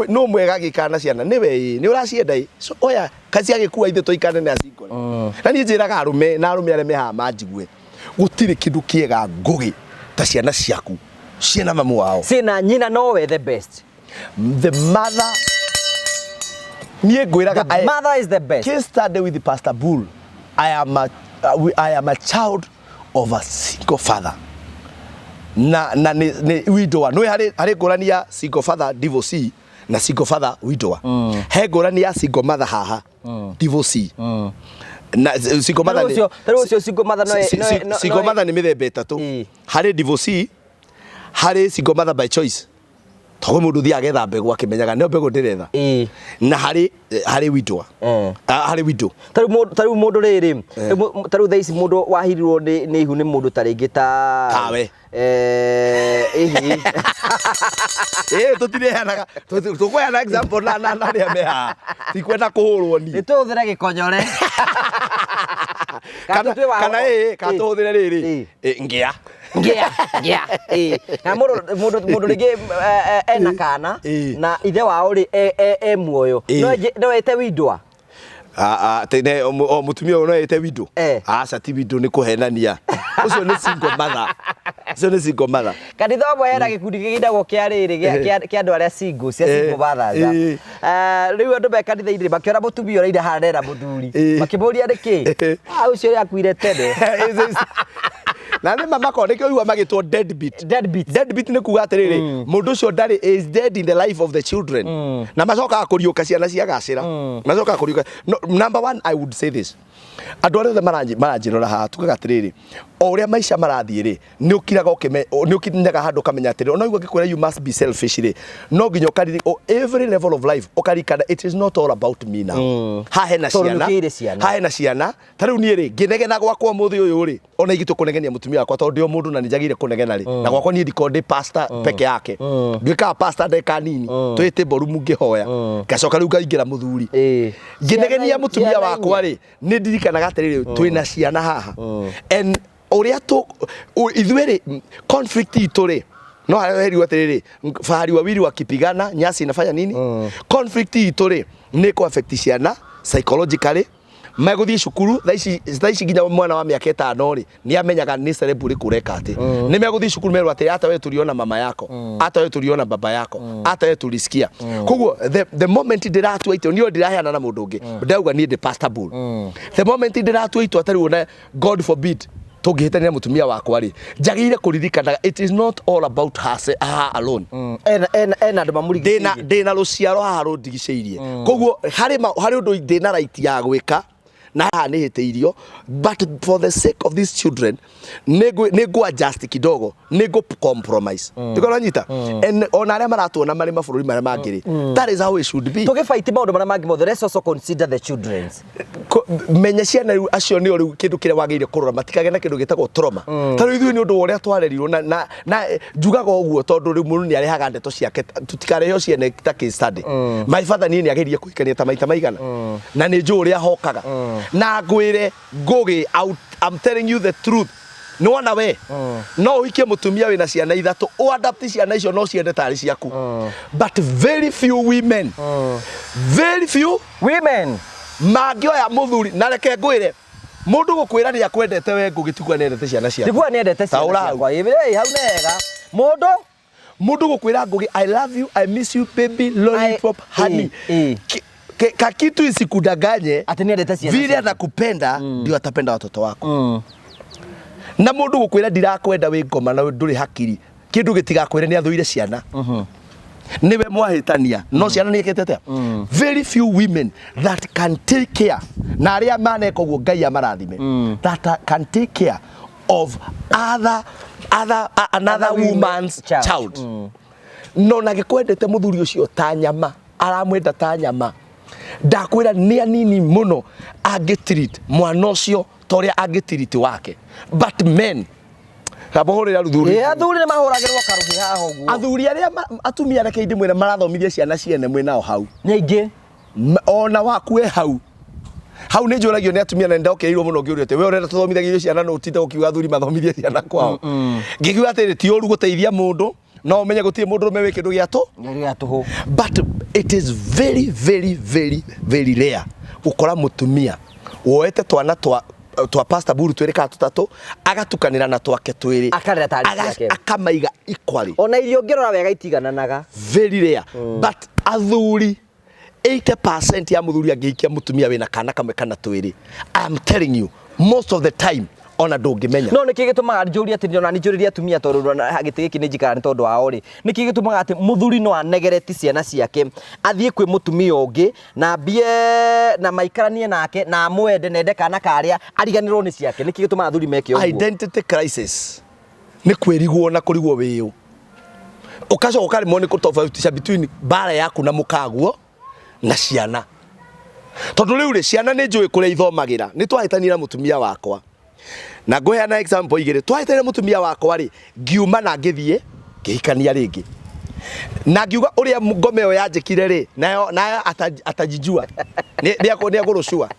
no mwega gikana ciana ni uracienda so oya kaci agikua ithe twaikane na cingo na nie njiraga arume na arume areme ha manjigue gutire kindu kiega ngugi ta ciana ciaku ciana mamu wao sina nyina no we the best the mother the mother is the best case study with the Pastor Bull I am a child of a single father na ni widower no hari ngurani ya single father divorcee na single father widower he ngurani ya single mother haha divorcee na single mother ni single mother ni mithemba itatu hari divorcee hari single mother by choice Togwe mundu thia getha mbegu akimenyaga ne mbegu ndiretha na hari widwa hari widow taru mundu riri taru thaisi mundu wahirirwo ni ihu ni mundu taringi ta kawe tutireanaga tukwena example na ria meha tikwenda kuhurwo ni nituthire gikonyore kana tuthire riri ngia na mundu ringi ena kana na ithe wao ri muoyo no ete widwa tene o mutumia no ete widow aca ti widow ni kuhenania ucio ni single mother kanitha omwe hena gikundi gigindagwo kia riri kia andu aria single cia single mothers riu andu me kanitha-ini makiona mutumia uraire harera muthuri makimuria niki ucio ri akuire tene na ni mama ko nikio iwa magitwo deadbeat ni kuga atiriri mundu ucio ndari is dead in the life of the children na macoka kuriuka ciana cia gacira macoka kuriuka number one I would say this andu arĩa maranjirora haha tukaga atiriri o uria maisha marathie ri ni ukiraga ni ukinyaga handu kamenya atiriri ona igwa gikwira you must be selfish ri no nginya ukariri every level of life ukarikana it is not all about me now ha hena ciana tariu ni ri nginegena gwakwa muthi uyu ri ona igitu kunegenia mutumia wakwa tondu ndio mundu na nijagire kunegena ri na gwakwa ni ndiko ndi pastor peke yake ngika pastor ndeka nini twite boru mungihoya gacoka riu ngaingira muthuri nginegenia mutumia wakwa ri ni ndirikanaga atiriri twina ciana haha and uria tu ithuere conflict itore no heri watiriri fahari wawili wakipigana nyasi inafanya nini conflict itore ni ko affect ciana psychologically maguthii cukuru thaici nginya mwana wa miaka 5 ri ni amenyaga ni cerebral kureka ati ni meguthii cukuru merwa ati hata we tuliona mama yako hata we tuliona baba yako hata we tulisikia koguo the moment ndiratua ito nio ndiraheana na mundu ungi ndauga ni the pastor bull the moment ndiratua ito atari wona God forbid tungihitania mutumia wakwa ri njagire kuririkana it is not all about her alone ena andu mamurigicĩirie ndina ruciaro haha rundigicĩirie koguo hari undu ndina right ya gwika na ni hiteirio but for the sake of these children nego adjust kidogo nego compromise tikona nyita and ona aria maratuona mari mabũrũri maria mangiri that is how it should be tugifight maundu maria mangi mothe let's also consider the children menya ciana riu acio ni riu kindu kiria wagire kurora matikage na kindu gitagwo trauma tariu ithui ni undu uria twarerirwo na njugaga uguo tondu riu mundu ni arehaga ndeto ciake tutikareho ciene ta case study my father ni ageria kuikania ta maita maigana na ni nju uria hokaga na ngwire ngugi I'm telling you the truth no wana we no uhikie mutumia wina ciana ithatu o adapt ciana icio no ciende tari ciaku but very few women mangioya muthuri na reke ngwire mundu gukwira ni akwendete we ngugitugwa nendete ciana ciaku tigwa nendete ciana ciakwa hau nega mundu gukwira ngugi I love you I miss you baby lollipop honey kakitu isikudanganye ati nendete ciana vile anakupenda ndio atapenda watoto wako na mundu gukwira ndirakwenda wi ngoma na nduri hakiri kindu gitigakwire ni athuire ciana niwe mwahitania no ciana ni eketete very few women that can take care na aria maneka guo Ngai amarathime that can take care of another woman's child no nagikwendete muthuri ucio ta nyama aramwenda ta nyama ndakwira ni anini muno agitreat mwana ucio toria agitreat wake but men kabahorera ruthuri athuri ni mahoragirwo karuhi haha uguo athuri aria atumia reke indi mwena marathomithia ciana ciene mwena o hau nyingi ona wakue hau ni njuragio ni atumia na ndokeirwo muno ngiurio ati we urenda tuthomithagie ciana no utinde ukiuga athuri mathomithie ciana kwao ngiuga ati ti oru guteithia mundu no umenye gutie mundu rume wikindu giatu but it is very very very very rare ukora mutumia woete twana twa pastor buru twiri ka tutatu agatukanira na twake twiri akarera tari yake akamaiga equally ona irio ngirora wega itigananaga very rare but athuri 80% ya muthuri angiikia mutumia wina kana kamwe kana twiri I am telling you most of the time ona ndungimenya no niki gitumaga njuri ati ndona ni njuri atumia tondu hagiti giki ni njikara ni tondu wao ri niki gitumaga ati muthuri no anegereti ciana ciake athie kwi mutumia ungi na mbie na maikaranie nake na amwende nende kana karia ariganirwo ni ciake niki gitumaga athuri meke uguo identity crisis ni kwirigwo na kurigwo wiu ukacoka ukarimo ni kutofautisha between bara yaku na mukaguo na ciana tondu riu ri ciana ni njui kuria ithomagira ni twahitanira mutumia wakwa na ngoheana example igire twahitanira mutumia wakwa ri ngiuma na ngithie ngihikania ringi na ngiuga uria ngome yo yanjikire ri nayo atajijua ni agurucua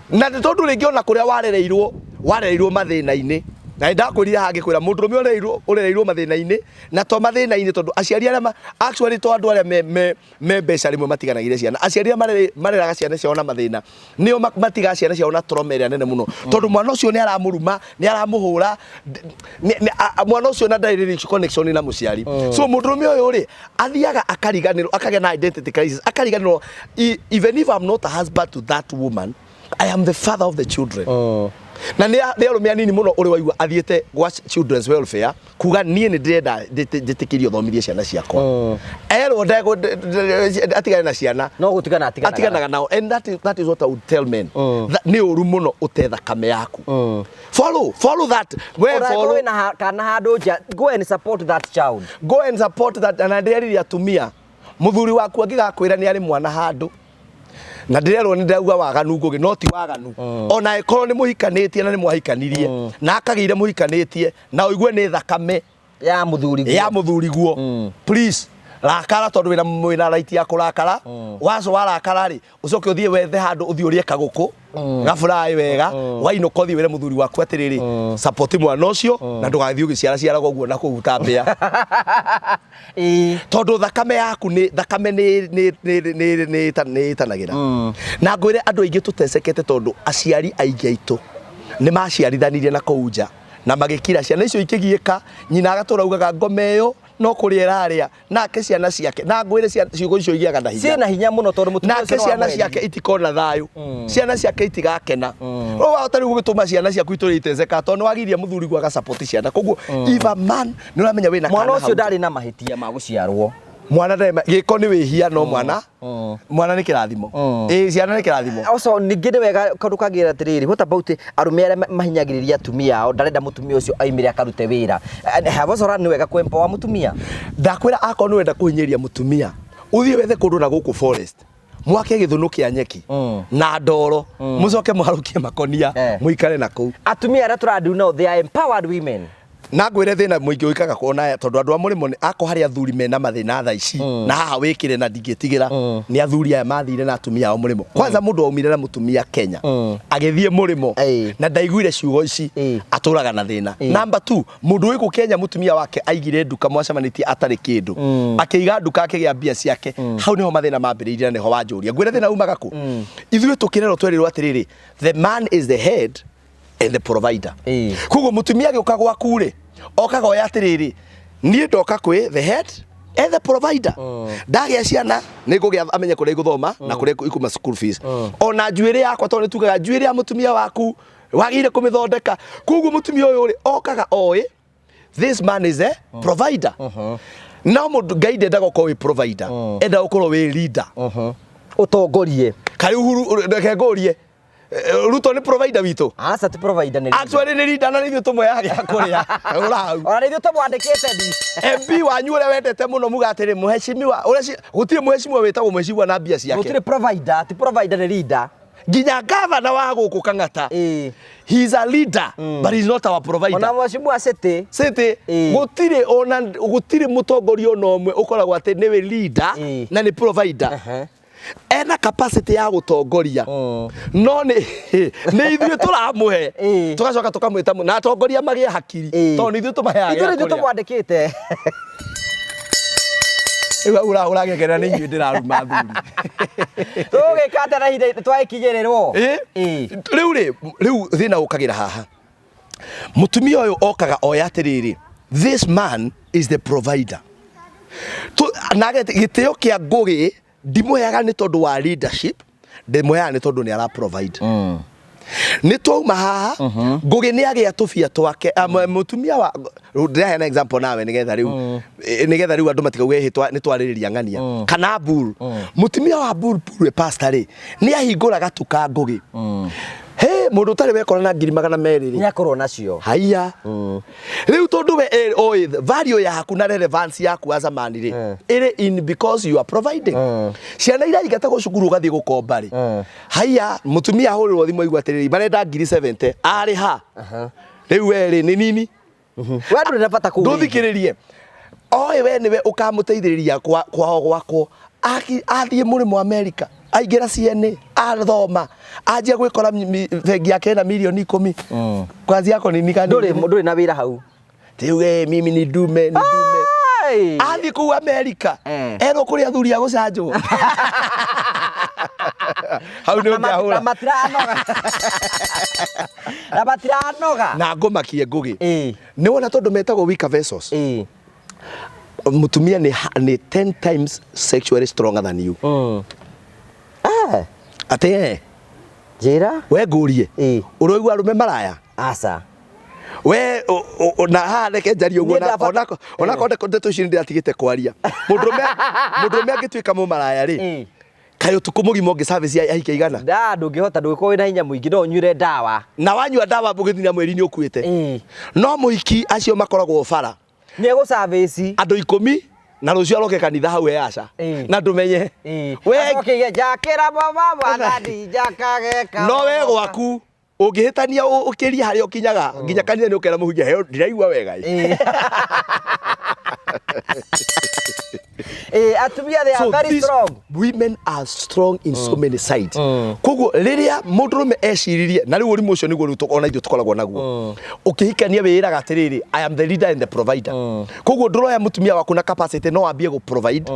na tondu ringi ona kuria warereirwo mathina-ini na ndakwirira hangikwira mundu rumwe urereirwo mathina-ini na to mathina-ini tondu aciari aria actually to andu aria me mbeca rimwe matiganagire ciana aciari mareraga ciana ciao na mathina nio matiga ciana ciao na trauma iria nene muno tondu mwana ucio ni aramuruma ni aramuhura mwana ucio na direct connection na muciari so mundu rumwe uyu ri athiaga akariganirwo akagea na identity crisis akariganirwo even if I'm not a husband to that woman I am the father of the children na ni arumia nini muno uri waigua athiete gwa children's welfare kuga nie ni ndirenda nditikirio thomithie ciana ciakwa ero ndego atigana na ciana no gutigana atiganaga nao and that is what I would tell men ni uru muno utetha kame yaku follow that where follow na kana handu go and support that child and nderiria atumia muthuri waku angigakwira ni ari mwana handu na ndirerwo ni ndauga waganu ngugi no ti waganu ona ekoro ni muhikanitie na ni mwahikanirie na akagire muhikanitie na uigue ni thakame ya muthuri guo please rakara tondu wina right ya kurakara waco warakara ri ucoke uthie wethe handu uthie urie kaguku gafurai wega wainoka uthie were muthuri waku atiriri support mwana ucio na ndugathie ugiciara guo na kugutambia tondu thakame yaku ni thakame ni tanagira na ngwire andu aingi tutecekete tondu aciari aingi aitu ni maciarithanirie na kuunja na magikira ciana icio ikigieka nyina agatura ugaga ngome yo no kuria raria nake ciana ciake na ngwire ciugo icio igiaga na hinya ciana hinya muno tondu mutumia nake ciana ciake itikona thayu ciana ciake itigakena ro watari gugituma ciana ciaku ituriteceka tondu wagiria muthuri gwa ga support ciana koguo if a man ni uramenya wina kana mwana ucio ndari na mahitia ma guciarwo mwana ndema giko ni wihia no mwana ni kirathimo ciana ni kirathimo also ningire wega kandu kagira atiriri what about arume aria mahinyagiriria atumia ao ndarenda mutumia ucio aimire akarute wira have also ni wega kwempower mutumia ndakwira akonu wenda kuhinyiria mutumia uthie wethe kundu na guku forest mwake githunu kia nyeki na ndoro mucoke mwarukie makonia muikare na kuu atumia aria turandu no they are empowered women na ngwire thina muingi uikaga kuona tondu andu amuri mo ako hari athuri mena mathina tha ici na haha wikire na ndingitigira ni athuri aya mathire na atumia ao murimo kwanza mundu aumire na mutumia Kenya agithie murimo na ndaiguire ciugo ici aturaga na thina number 2 mundu wiku Kenya mutumia wake aigire nduka mwacamanitie atari kindu akiiga nduka akigia mbia ciake hau niho mathina mambiriire niho wanjuria ngwire thina umaga ku ithuĩ tukirero twerirwo atiriri the man is the head and the provider kugo mutumia gioka gwaku ri okaga oya atiriri nie ndoka kwi the head and the provider ndagia ciana nigugia amenye kuria iguthoma na kuria ikuma school fees ona njuire yakwa tondu tugaga njuire ya mutumia waku wagire kumithondeka kugo mutumia uyu ri okaga oi this man is a provider no mundu guide ndago ko wi provider enda ukorwo wi leader utongorie kari uhuru ndekengorie Ruto ni provider wito asa ti provider ni actually ni leader na nithio tumwe yake akuria urau ora nithio tumwandikite MP wanyu ure wendete muno mugatire muheshimiwa ure gutire muheshimiwa wetagwo muheshimiwa na mbia ciake gutire provider ti provider ni leader ginya governor wa guku Kang'ata he is a leader but he is not our provider ona muheshimiwa city gutire mutongoria no omwe ukoragwo ati niwe leader na ni provider ena capacity ya gutongoria no ni ithuĩ turamuhe tugacoka tukamwita na atongoria magie hakiri tondu ithuĩ tumaheaga ithuĩ tumwandikite uragegera ni ithuĩ ndiraruma thuri tugikata na hinda twaikinyĩrĩrwo riu thina ukagira haha mutumia uyu okaga oya atiriri this man is the provider na gitio kia ngugi ndimuheaga ni tondu wa leadership ndimuheaga ni tondu ni ara provide ni twauma haha ngugi ni agia tubia twake mutumia wa ndiraheana example nawe nigetha riu andu matikauge hitwa ni twaririria ng'ania kana bull mutumia wa bull we pastor ri ni ahinguraga tuka ngugi he mundu tari wekora na 200,000 ri nyakorwo nacio haiya riu tondu we oi value yaku na relevance yaku as a man ri iri in because you are providing ciana ira igatagwo cukuru ugathie gukomba ri haiya mutumia ahurirwo thimu igwa atiriri barenda 70 ari ha riu we ri ni nini we ndu ndabata ku nduthikiririe oi we niwe ukamuteithiriria kwao gwakwo athie murimo America aingira ciene athoma anjia gwikora vengi yake na milioni 10 kazi yako ni nikani nduri na wira hau tiwe mimi ni dume athi ku America ero kuri athuri a gucanjwo hau ni ngahura na matiranoga na ngomakie ngugi ni wona tondu metagwo weaker vessels mutumia ni 10 times sexually stronger than you ate jira we ngurie uroigwa arume maraya asa we na ha reke njari uguo ona konde konde tu cindi atigite kwaria mundume agituika mu maraya ri kayo tukumugimo ngi service ya hike igana da ndungihota ndugiko wina hinya muingi no nyure dawa na wanyua dawa bugithina mweri ni ukuite no muiki acio makoragwo bara ni go service andu 10 na rucio aroke kanitha hau yaca na ndumenye we okay jakera baba bana di jakageka no we gwaku ungihitania ukiria hari ukinyaga nginya kanitha ni ukera muhunjia he ndiraigua wega atumia they are very strong women are strong in so many sides koguo riria mundurume eciririe na riu urimu ucio niguo riu tukona ithu tukoragwo naguo ukihikania wiraga atiriri I am the leader and the provider koguo nduroya mutumia waku na capacity no ambie go provide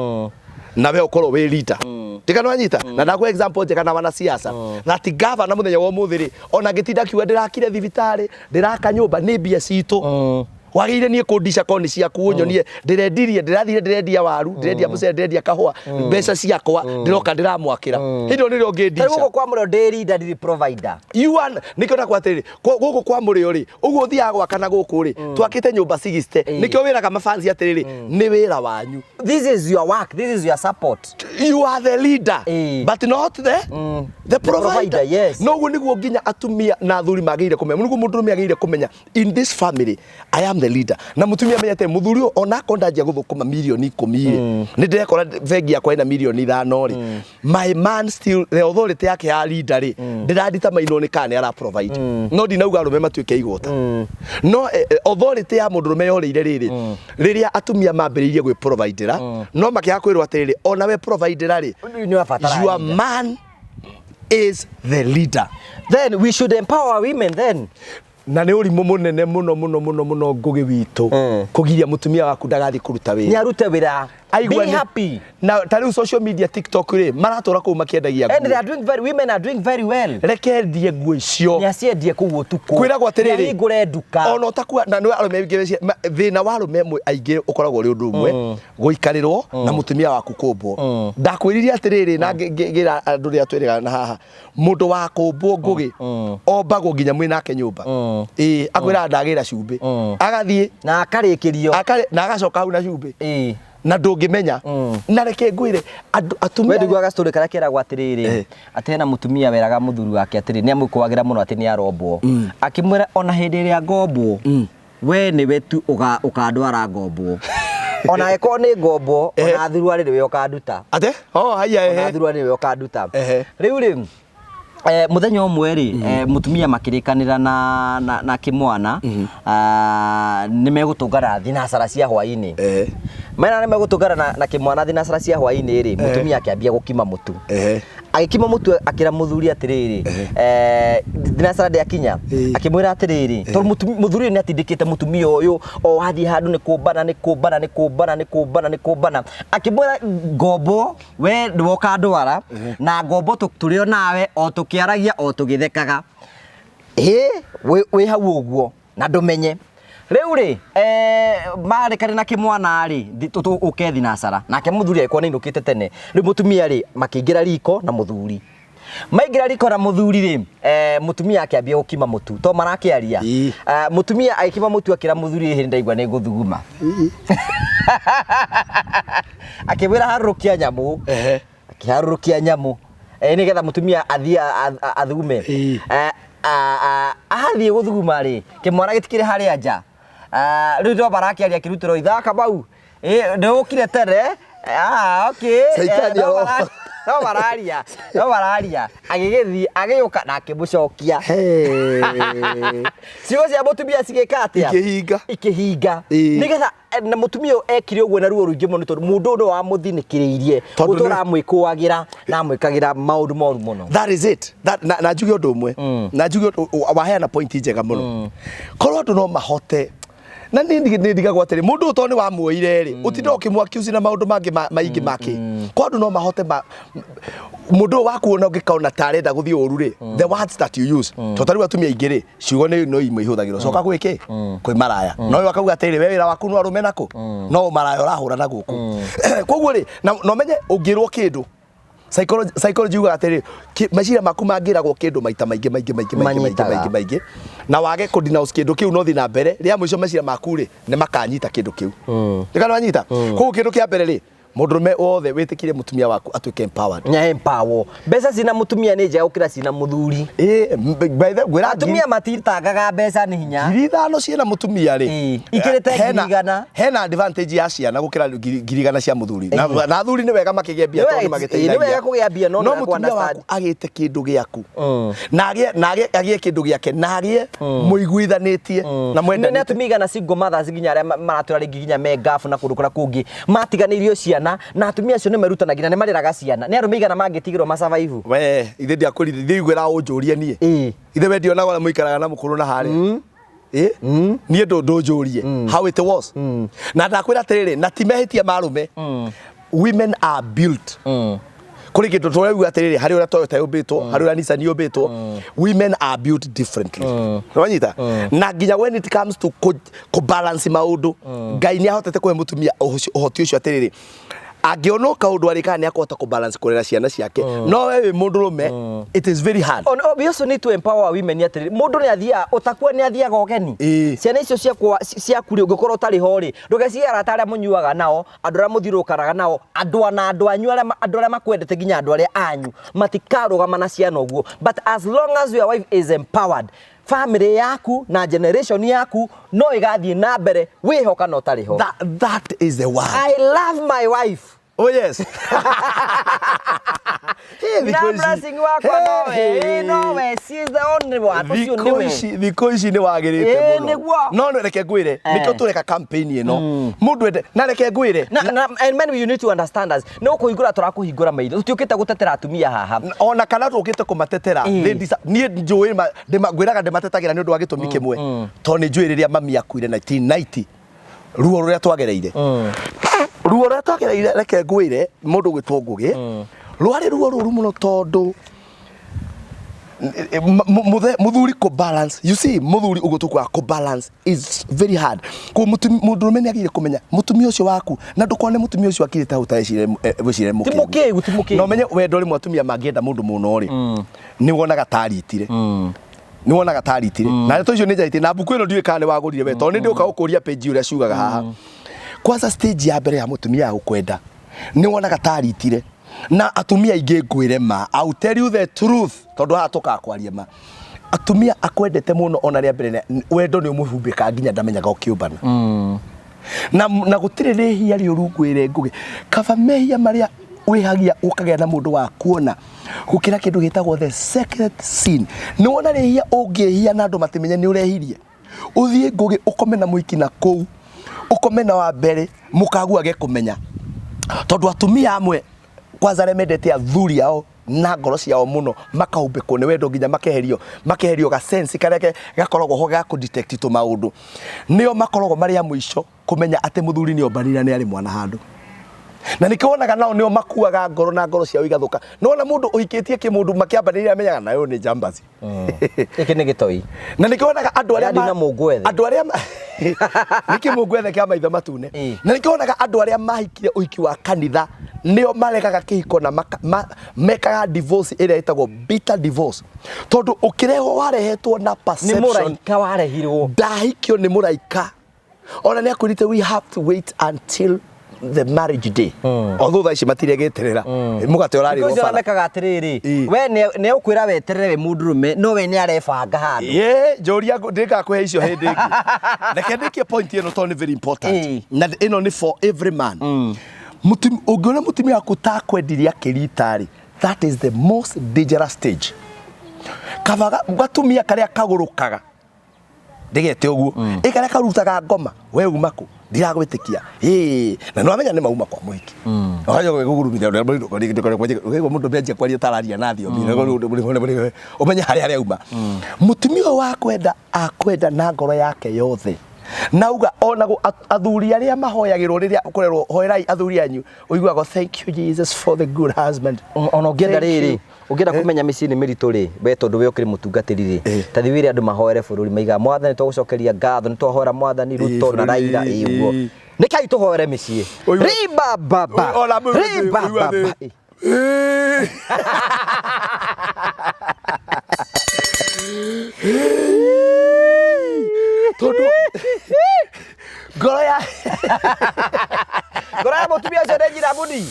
na we ukorwo we leader tika no nyita na ndakwa example njega na wana siasa that governor muthenya wa muthiri ona gitinda kiwa ndirakire thibitari ndiraka nyumba ni mbia citu wagire nie kundisha koni ciaku unyonie ndirendirie ndirathire ndirendia waru ndirendia mucere ndirendia kahua mbeca ciakwa ndiroka ndiramwakira hindo nire ungindisha guko kwa murio ndi leader ndi provider you are nikona kwa atiri guko kwa murio ri uguo thia gwaka na guku ri twakite nyumba 60 nikio wiraga mafansi atiriri ni wira wanyu this is your work this is your support you are the leader but not the provider yes no guo niguo nginya atumia na athuri magire kumenya niguo mundu magire kumenya in this family I am the leader na mutumia menyete muthuri ona konda njia guthukuma milioni 10 ni ndirekora vengi yakwa ina milioni 5 ri my man still the authority yake ya leader ri ndirandita mainwo ni kana ara provide no dinauga arume matuike igota no authority ya mundurume yoreire riri riria atumia mambiririe gwi providera no makia kwirwa atiriri ona we providera ri your man is the leader then we should empower women then na ni urimu munene muno ngugi witu kugiria mutumia waku ndagathi kuruta wira ni arute wira be happy na tari social media TikTok ri maratora ku makiendagia and they are doing very women are doing very well rekendie nguo icio ni aciendie ku gutuku kwira gwa tiriri ngure nduka ona utakua na no arume ngebe thina wa arume aingi ukoragwo ri undu umwe guikarirwo na mutumia waku kumbwo ndakwiriria atiriri na ngira andu ria twiriga na haha mundu wa kumbwo ngugi ombagwo nginya mwinake nyumba akwira ndagira cumbi agathie na akarikirio na agacoka hau na cumbi na ndungimenya na reke ngwire atumia we ndigwa gastori kara kera gwatiriri atena mutumia weraga muthuri wake atiri ni amukwagira muno ati ni arombwo akimwira ona hindi ria ngombwo we ni wetu ukandwara ngombwo ona eko ni ngombwo ona thurwa ri we ukanduta ate haya ona thurwa ri we ukanduta riu ri muthenya umwe ri mutumia makirikanira na kimwana ni megutungara thinacara cia hwaini mena ni megutungara na kimwana thinacara cia hwaini ri mutumia akiambia gukima mutu agikima mutu akira muthuri atiriri thinacara ndi akinya akimwira atiriri to muthuri ni atindikite mutumia uyu o wathi handu ni kumbana akimwira ngombo we ndwoka ndwara na ngombo turio nawe o tukiaragia o tugithekaga we hau uguo na ndumenye riu ri marikane na kimwana ri uke thinacara nake muthuri aikwa ni indukite tene riu mutumia ri makingira riko na muthuri maingira riko na muthuri ri mutumia akiambia gukima mutu to marakiaria mutumia aikima mutu akira muthuri hindi ndaigwa ni guthuguma akibira harukia nyamu akiharukia nyamu ni getha mutumia athia athume ahathie guthuguma ri kimwana gitikire haria nja riu ndo barakiaria kirutiro ithaka bau ndugukire tere okay no bararia agigithi agiyuka na akimucokia ciugo cia mutumia cigika atia ikihinga nigetha na mutumia ekire uguo na ruo ruingi muno tondu mundu ndo wa muthinikiriirie utura mwikuagira na mwikagira maundu moru muno. That is it. Na njuge undu umwe na njuge waheana point njega muno korwo andu no mahote na ndigagwo atiri mundu utoni wa muoire ri utindo ukimwakiuci na maundu mangi maingi make kwa andu no mahote mundu wa kuona ngikaona tarenda guthii uru ri the words that you use to tariwa tumia ingiri ciugo no imwe ihuthagirwo coka gwiki kwi maraya no we akauga atiri we wira waku no arume nako no maraya urahura na guku koguo ri no menye ungirwo kindu psychology uga atiri meciria maku mangiragwo kindu maita maingi na wage kudinaus kindu kiu no thi na mbere ria mwico meciria maku ri ne makanyita kindu kiu ndikana wanyita koguo kindu kia mbere ri mundurume wothe witikire mutumia waku atuike empowered nya empower mbeca cina mutumia ni njega ukira cina muthuri by the way atumia matitangaga mbeca ni hinya 5,000 ciana mutumia ri ikirete 1,000 hena advantage ya ciana gukira 1,000 cia muthuri na thuri ni wega makigia bia tondu magiteithagia ni wega kugia bia no mutumia waku agite kindu giaku na agie kindu giake na agie muiguithanitie na mwenda ni atumia igana single mothers ginya aria maratura ringi ginya megafu na kundu kura kungi matiganirio ciana na atumia acio ni marutanagira ni mariraga ciana ni arume igana mangitigirwo ma survive we ithe ndia kuri ndigwira unjuria nie ithe we ndio nagora muikaraga na mukuru na hari nie ndo njurie how it was na ndakwira atiriri na timehitia marume women are built kuri kindu twawe atiriri hari ura Toyota yubitwo hari ura Nissan yubitwo women are built differently wanyita na nginya when it comes to balance maundu ngai ni ahotete kuhe mutumia uhoti ucio atiriri agionoka undu arika ni akota ku balance kurera ciana ciake no wewe mundurume it is very hard we also need to empower women atiri mundu ni athia utakua ni athia gogeni ciana icio cia kuri ungikorwo tari hori ndugeciara ataria munyuaga nao andu ara muthirukaraga nao andu ana andu anyu aria makwendete ginya andu aria anyu matikarugama na ciana uguo but as long as your wife is empowered family yaku na generation yaku no igathie na mbere wihoka no tari ho that is the word. I love my wife. Oh yes. Blessing wako no we she is the only one. Thiko ici ni wagirite muno no reke ngwire nikio tureka campaign ino mundu ende na reke ngwire and men you need to understand us no kuhingura turakuhingura maitho tutiukite gutetera atumia haha ona kana tukite kumatetera ladies nie njui ngwiraga ndimatetagira ni undu wa gitumi kimwe to ni njui riria mami akuire 1990 ruo ruria twagereire ruo ruria twagereire reke ngwire mundu gwitwo Ngugi rwari ruo ruru muno tondu muthuri ko balance you see muthuri ugutukwa ko balance is very hard ko mundu rumeni agire kumenya mutumia ucio waku na ndukone mutumia ucio akirita utayecire mukiru timuke no menye wendo ri mutumia mangienda mundu muno ri ni wonaga taritire ni wonaga taritire na to icio ni jaiti na buku ino ndiwe kane wagurire we to ni ndioka gukuria page uria ciugaga haha kwanza stage ya mbere ya mutumia gukwenda ni wonaga taritire na atumia ingi ngwire ma I'll tell you the truth tondu ha toka kwaria ma atumia akwendete muno ona ria mbere wendo ni umuhumbika nginya ndamenyaga ukiumbana na gutire rihia ri urungwire Ngugi kaba mehia maria wihagia ukagea na mundu wa kuona gukira kindu gitagwo the secret sin ni wona rihia ungihia na andu matimenye ni urehirie uthie Ngugi ukomena muikina kou ukomena wa mbere mukaguage kumenya tondu atumia amwe kwanza remedete athuri ao na ngoro ciao muno makahumbikwo ni wendo nginya makeherio ga sense kareke gakoragwo ho ga ku detect to maundu nio makoragwo mari ya mwisho kumenya ate muthuri ni ombanira ni ari mwana handu na nikionaga nao nio makuaga ngoro na ngoro ciao igathuka nona mundu uhikitie kimundu makiambanira amenyaga nayo ni jambazi iki ni gitoi na nikionaga andu aria niki mugwethe kia maitho matune na nikionaga andu aria mahikire uhiki wa kanitha nio maregaga kihiko na mekaga divorce ira itagwo bitter divorce tondu ukireho warehetwo na perception ni muraika warehirwo ndahikio ni muraika ona ni akwirite we have to wait until the marriage day although thaa ici matiregeterera mugate urari go fara mekaga atiriri we ne ukwira weterere we mundurume no we ni arebanga handu joria ndika kuhe icio hindi ingi reke ndikie point ino to ni very important na ino ni for every man ungiona mutumia waku takwendiria kiritari that is the most dangerous stage kavaga gatumia karia kagurukaga ndigete uguo ikaria karutaga ngoma we umako ndiragwitikia na no amenya ni mauma kwa mwiki ayo gugurumithia ngo mundu benje kwaria tararia na thio umenya haria uma mutumia wa akwenda na ngoro yake yothe nauga onago athuri aria mahoyagirwo riria ukorerwo hoerai athuri anyu uiguago thank you Jesus for the good husband ona ungienda riri ungienda kumenya micini miritu ri we tondu we ukiri mutungatiri ri ta thiwire andu mahoere bururi maiga mwathani twagucokeria ngatho ni twahoera mwathani Ruto na Raila iguo nikai tuhoere micii riba baba riba baba tondu ngoro ya mutumia ucio ndenjira budi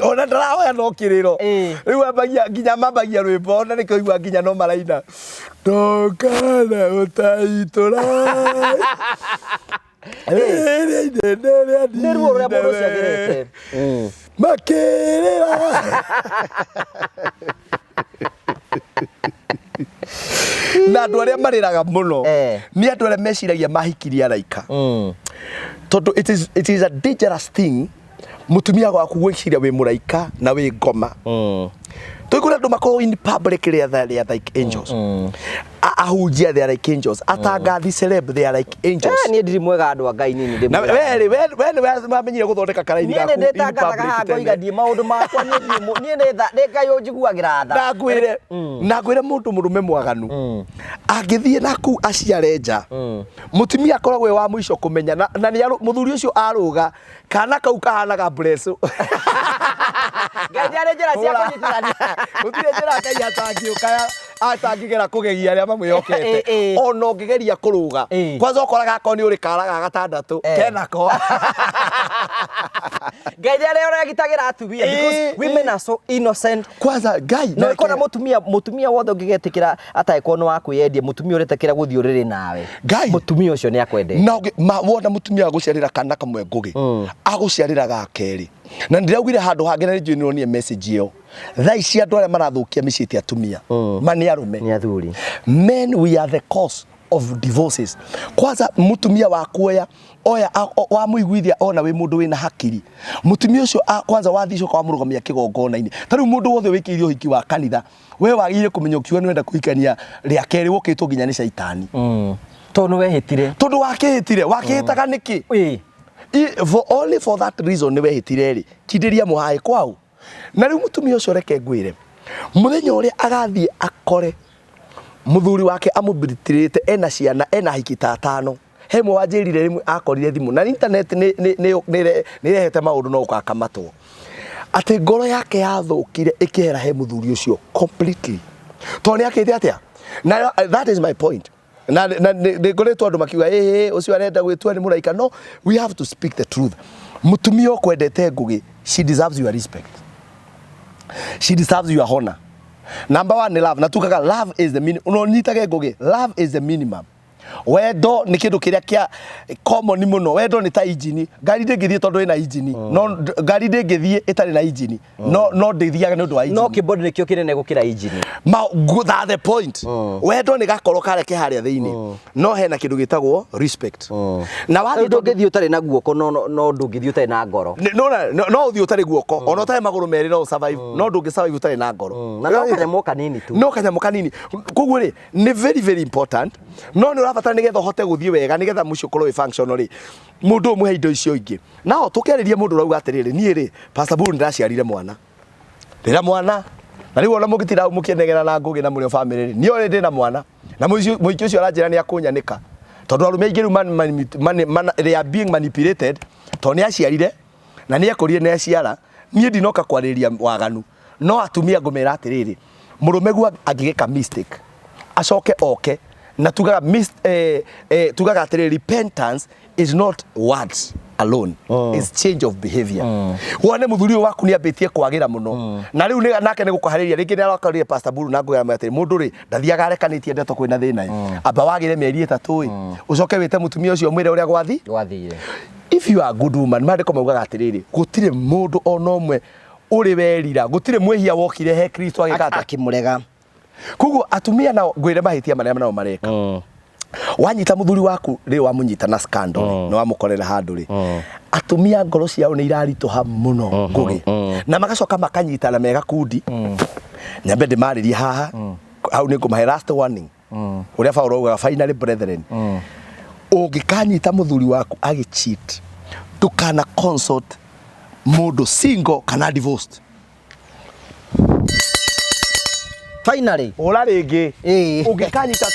ona ndarahoya no kiriro riu ambagia nginya mambagia rwimbo ona nikoigua nginya no maraina tokana utaitura ni ruo ruria mundu ucio agerete makirira na andu aria mariraga muno ni andu aria meciragia mahikiria araika tondu it is a dangerous thing mutumia waku gwiciria wi muraika na wi ngoma Tukuna andu makorwo in public they are like angels. Ahujia they are like angels. Atagathi celeb they are like angels. Ni ndiri mwega andu Ngai nini ndi. Na we mamenyire guthondeka karaini gaku. Ni ndetangaga hango igadie maundu makwa ni Ngai unjiguagira tha. Na ngwire mundu murume mwaganu. Angithie naku aciarenja. Mutumia akoragwo we wa mwisho kumenya na ni muthuri ucio aruga kana kau kahanaga blesso. Ngai arejera cia kunyitirania. Gutire njira Ngai atangiuka atangigera kugegia aria mamwiyokete ono ngigeria kuruga kwanza ukoraga ko ni uri karaga gatandatu kenako Ngai aria gitagira atumia because women are so innocent kwanza Ngai no kona mutumia wothe ungigetikira ataiko no akuyendia mutumia uretekira guthiuriri nawe mutumia ucio ni akwende na wona mutumia aguciarira kana kamwe ngugi aguciarira gakeri na ndiraugire handu hangena ni njonie message iyo thai cia andu aria marathukia miciti atumia mani arume ni athuri men we are the cause of divorces kwanza mutumia wa kuoya oya wa muiguithia ona we mundu wina hakiri mutumia ucio kwanza wathico kwa murugamia kigongona-ini tari mundu wothe wikirio hiki wa kanitha we wagire kumenyokiwa ni wenda kuikania ria keri wukitwo nginya ni shaitani tondu wehitire tondu wakihitaga niki only for that reason ni wehitire ri kindiria muhae kwau na riu mutumia ucio reke ngwire muthenya uria agathie akore muthuri wake amubritirite ena ciana ena hiki tatano hemwe wanjirire rimwe akorire thimu na internet ni rehete maundu no ukakamatwo ati ngoro yake yathukire ikihera he muthuri ucio completely toni akite atia na that is my point na ngoretwo andu makiuga ucio arenda gwitua ni muraika no we have to speak the truth mutumia okwendete ngugi she deserves your respect she deserves your honor. Number one ni love. Natukaga love is the minimum. Unonitage ngugi. Love is the minimum. Wendo ni kindu kiria kia common muno. Wendo ni ta injini. Gari ndingithie tondu ina injini. No gari ndingithie itari na injini. No ndithiaga ni undu wa injini. No kibodi nikio kinene gukira injini. That's the point. Wendo ni gakoro kare ke haria thiini. No hena kindu gitagwo respect. Na wathi ndungithie utari na guoko no ndungithie utari na ngoro. No uthie utari guoko. Ona utari maguru meri no survive. No ndungi survive utari na ngoro. Na no kanyamo kanini tu. No kanyamo kanini. Koguo ri ni very very important. No ni urabatara nigetha hote guthie wega nigetha mucio korwo function ri mundu umuhe indo icio ingi nao tukeririe mundu rauga atiriri nie ri Pastor Bull ndaciarire mwana ndira mwana na riu ona mugitira mukienegera na ngugi na murio family ri ni ori ndina mwana na muiki ucio aranjira ni akunyanika tondu arume aingi riu they are being manipulated to ni aciarire na ni akorire ni aciara nie ndinoka kwariria waganu no atumia ngumera atiriri murume gwa angigeka mistake acoke na tugaga tugaga atiriri repentance is not words alone is change of behavior. Wone muthuri waku ni ambitie kwagira muno na riu nake ni gukuhariria ringi ni arakarire Pastor Buru na ngoya mate mundu ri ndathiaga arekanitie ndeto kwina thina amba wagire mieri 3 ucoke wite mutumia ucio mwire uria gwathire. If you are a good woman mandiko maugaga atiriri gutire mundu ona umwe uri werira gutire mwehia wokire he Kristo agikata akimurega kuguo atumia na ngwire mahitia maria nao mareka wanyita muthuri waku ri wamunyita na scandal no wamukorera handu ri atumia ngoro ciao ni irarituha muno ngugi na magacoka makanyita na mega kundi nyambe ndimaririe haha au ni ngumahe last warning uria Paulo auga finally brethren ungikanyita muthuri waku agi cheat tukana consult mundu single kana divorced finally ora ringi ungikanyita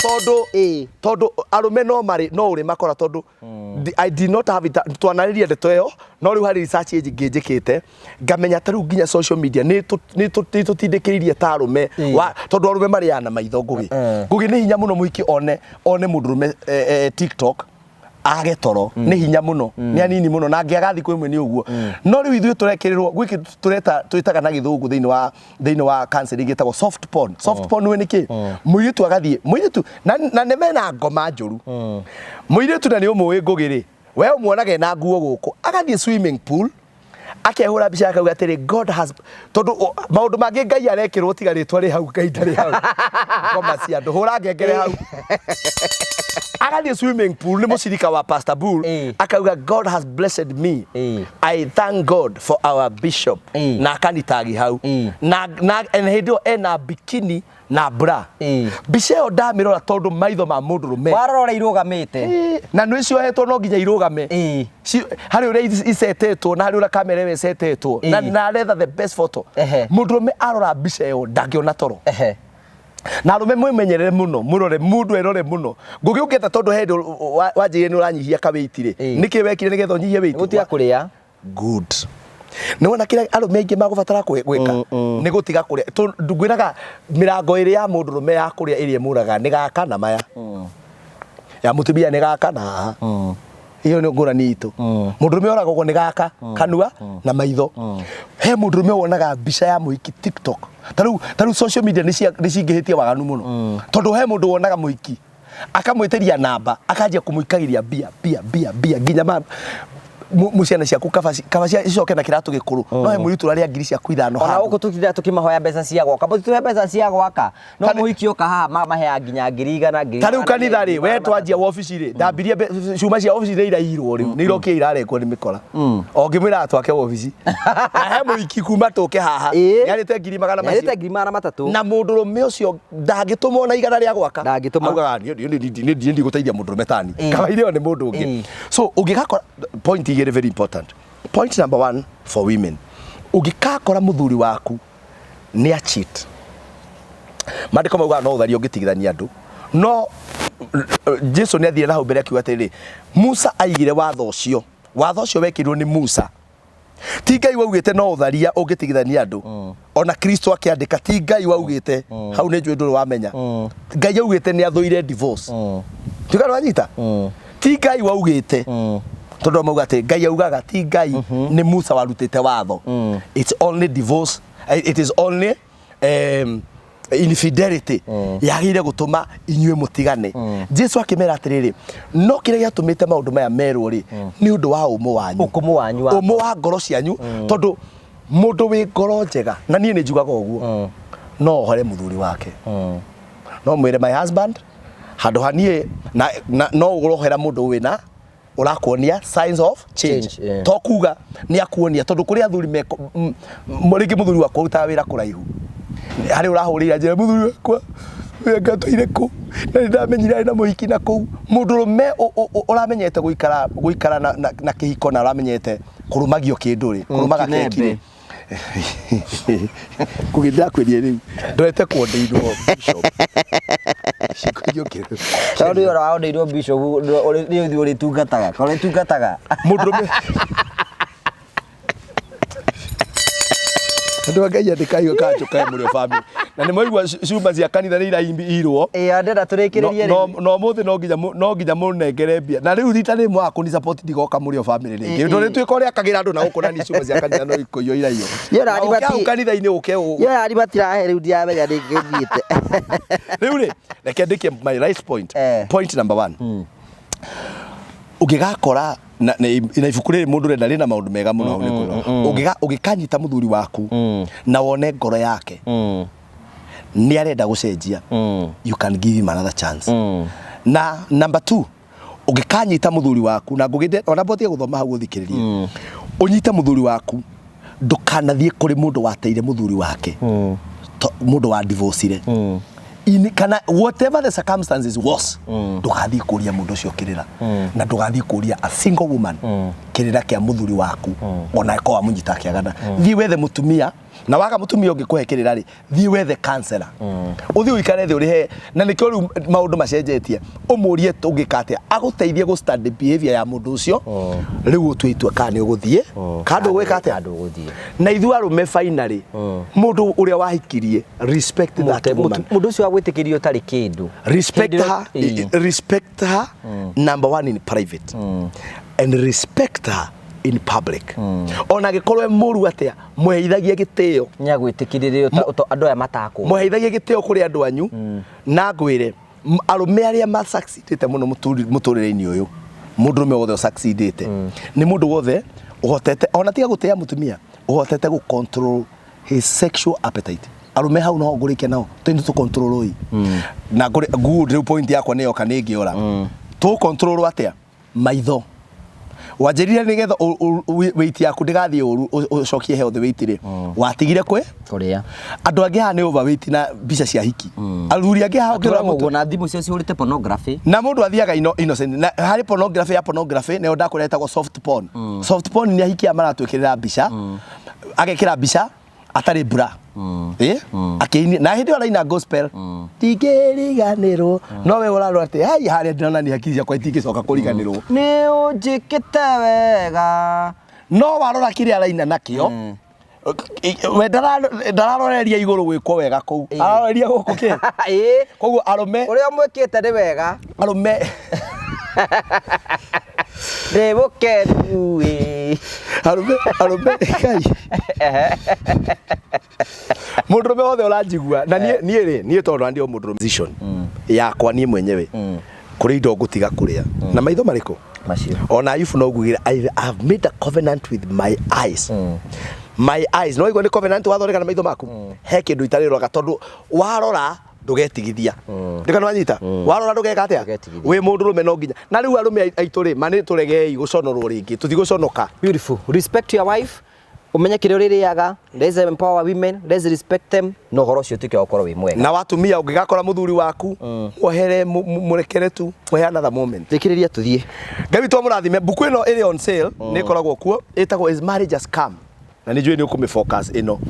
tondu arume no mari no uri makora tondu I did not have it twanariria ndeto yo no riu hari research njikite ngamenya taru nginya social media ni tutindikiririe ta arume tondu arume mari ana maitho ngugi ni hinya muno muiki one mundurume TikTok age toro ni hinya muno ni anini muno na ngiagathi kwimwe ni uguo no riu ithuĩ turekerirwo gwiki twitaga na githungu thiini wa cancer igitagwo soft porn ni ki muiritu agathie muiritu na ne mena ngoma njuru muiritu na ni umwe ngugiri we umuonaga na nguo guku agathie swimming pool akehura bica akauga atiri God has tondu maundu mangi Ngai arekirwo tigaritwa ri hau Ngai ndari hau ngoma cia andu hura ngengere hau agathie swimming pool ni mucirika wa Pastor Bull akauga God has blessed me I thank God for our bishop na akanitagi hau na enhedo ena bikini na bra bica yo ndamirora tondu maitho ma mundu rume warora irugamite na no icio hetwo no nginya irugame hari uria isetetwo na hari uria kamera we setetwo na letha the best photo mundu rume arora bica yo ndangiona toro na rume mwimenyerere muno murore mundu erore muno ngugi uketa tondu hendo wanjire ni uranyihia kaweitire niki wekire nigetho nyihie weitu gutia kuria good ni wona kira arume ingi magubatara gwika ni gutiga kuria ndungwiraga mirango iri ya mundu rume ya kuria iri muraga ni gaka na maya ya mutumia ni gaka na iyo ni ngurani itu mundu rume oragwo ni gaka kanua na maitho he mundu rume wonaga bica ya muiki TikTok taru social media ni cingihitie waganu muno tondu he mundu wonaga muiki akamwitiria namba akajia kumuikagiria bia nginya muciana ciaku kabacia icoke na kiratu gikuru no he muritu raria ngiri cia kuithano ha ona ukututithia tukimahoya mbeca cia gwaka mutituhe mbeca cia gwaka no muhiki uka ha mahe nginya ngiri igana ngiri tariu kanitha ri we twanjia office ri ndambirie cuma cia office ri irairwo riu ni irokie irarekwo ni mikora o ngimwira twake office he muhiki kuma tuke haha yarite ngiri magana matatu na mundu rume ucio ndangitumwo na igana ria gwaka ndangituma ni guteithia mundu rume tani kabaire ni mundu ungi so ungigakora point very important. Point number 1 for women. Ugikakora muthuri waku ni a cheat. Mandiko mauga no uthari ungitigithania andu. No Jesu ni athire na hau mbere akiuga atiri Musa aigire watho ucio wekirwo ni Musa. Ti Ngai waugite no utharia ungitigithania andu. Ona Kristo akiandika ti Ngai waugite hau ni njwe nduru wamenya. Ngai augite ni athuire divorce. Tigana wanyita? Ti Ngai waugite tondu mauga ati Ngai augaga ti Ngai ni Musa warutite watho it's only divorce it is only infidelity yagire gutuma inyue mutigane Jesu akimera atiriri no kire giatumite maundu maya merwo ri ni undu wa umu wanyu umu wa ngoro cianyu tondu mundu wi ngoro njega na nie ni njugaga uguo no hore muthuri wake no mwire my husband handu hanie no urohera mundu wina urakuonia signs of change to kuga ni akuonia tondu kuri athuri meko muringi muthuri wakwa utaga wira kuraihu hari urahurira njira muthuri wakwa ngatoire ku na ndamenyira na muhiki na ku mundu rume uramenyete guikara na kihiko na uramenyete kurumagio kinduri kurumaga kekire kugida kwerie riu ndoete kuondeirwo bishop shikugio kiru tondu yora waondeirwo bishop uri uri tungataga mundu rume Andu Ngai andikayo kanjuka muri family na ni moigwa cuma cia kanitha ni irahimbirwo ndenda turikiririe no muthi no nginya munengere mbia na riu rita rimwe wa kuni support ndigoka muri family ringi ndo twiko ria kagira andu na gukona ni cuma cia kanitha no ikoyo irayo kanitha-ini uke ari batirahe riu ndiamenya ndingithiite riu ri reke ndike my right point point number 1 ugigakora na ibuku riri mundu renda rina maundu mega muno hau ni ugikanyita muthuri waku na wone ngoro yake ni arenda gucenjia you can give him another chance na number 2 ugikanyita muthuri waku na nguginde ona botie guthoma hau uthikiririe unyite muthuri waku ndukanathie kuri mundu wateire muthuri wake mundu wa divorce kana whatever the circumstances was ndugathie kuria mundu cio kirira na ndugathie kuria a single woman kirira kia muthuri waku ona ko amunyita kiagana thie wethe mutumia na waga mutumia ungikuhe kirira ri thie wethe counselor uthie uikare thie urihe na nikio riu maundu macenjetie umurie tungikate aguteithie gu stand behavior ya mundu ucio riu utwitua kana uguthie kando gwikate andu uguthie na ithu arume finally mundu uria wahikirie respect that woman mundu ucio agwitikirio tari kindu respect her number 1 in private and respect her in public ona gikorwe muru atia muheithagie gitio nya gwitikiririo andu aya matako muheithagie gitio kuri andu anyu na ngwire arume aria ma succeedite muno muturire-ini uyu mundurume wothe succeedite ni mundu wothe uhotete ona tiga gutea mutumia uhotete gu control his sexual appetite arume hau no ngurikia nao twende tu control na good point yakwa niyo kanengiora tu control atia maitho wajirire nigetha weight yaku ndigathie uru ucokie health weight ri watigire kwe kuria andu angi ha ni overweight na mbica cia hiki athuri angi ha ukira mugo na thimu cio ciurite pornography na mundu athiaga innocent na hari pornography ne onda kuretagwo soft porn ni hiki amaratwikirira mbica agekira mbica atari bra akini na hindi wala gospel tigeriganiro no we urarora ati hai hari ndona ni hakiri kwa itigicoka kuriganirwo ni unjikite wega no warora kiri araina nakio we ndararoreria iguru gwikwo wega kou araroreria guku ki koguo arume uria mwikite ni wega arume Revoke uwe arume kai mundurume wothe uranjigua na nie tondu ndio mundurume position yakwa nie mwenyewe kuri indo ngutiga kuria na maitho mariko macio ona ifu no ngugire I have made a covenant with my eyes my eyes no igwe ni covenant wathoreka na maitho maku he kindu itarirwa tondu warora ndugetigithia ndikana wanyita warora ndugeka atia we mundurume no nginya na riu arume aituri mani turegei guconorwo ringi tuthiguconoka beautiful respect your wife umenya kire uririaga let's empower women let's respect them no horo cio tike okoro wi mwega na watumia ungigakora muthuri waku wohere murekere tu we another moment tikiriria tuthie Ngai tu amurathime buku ino iri on sale ni koragwo kuo itagwo is marriage has come na ni njui ni ukumi focus ino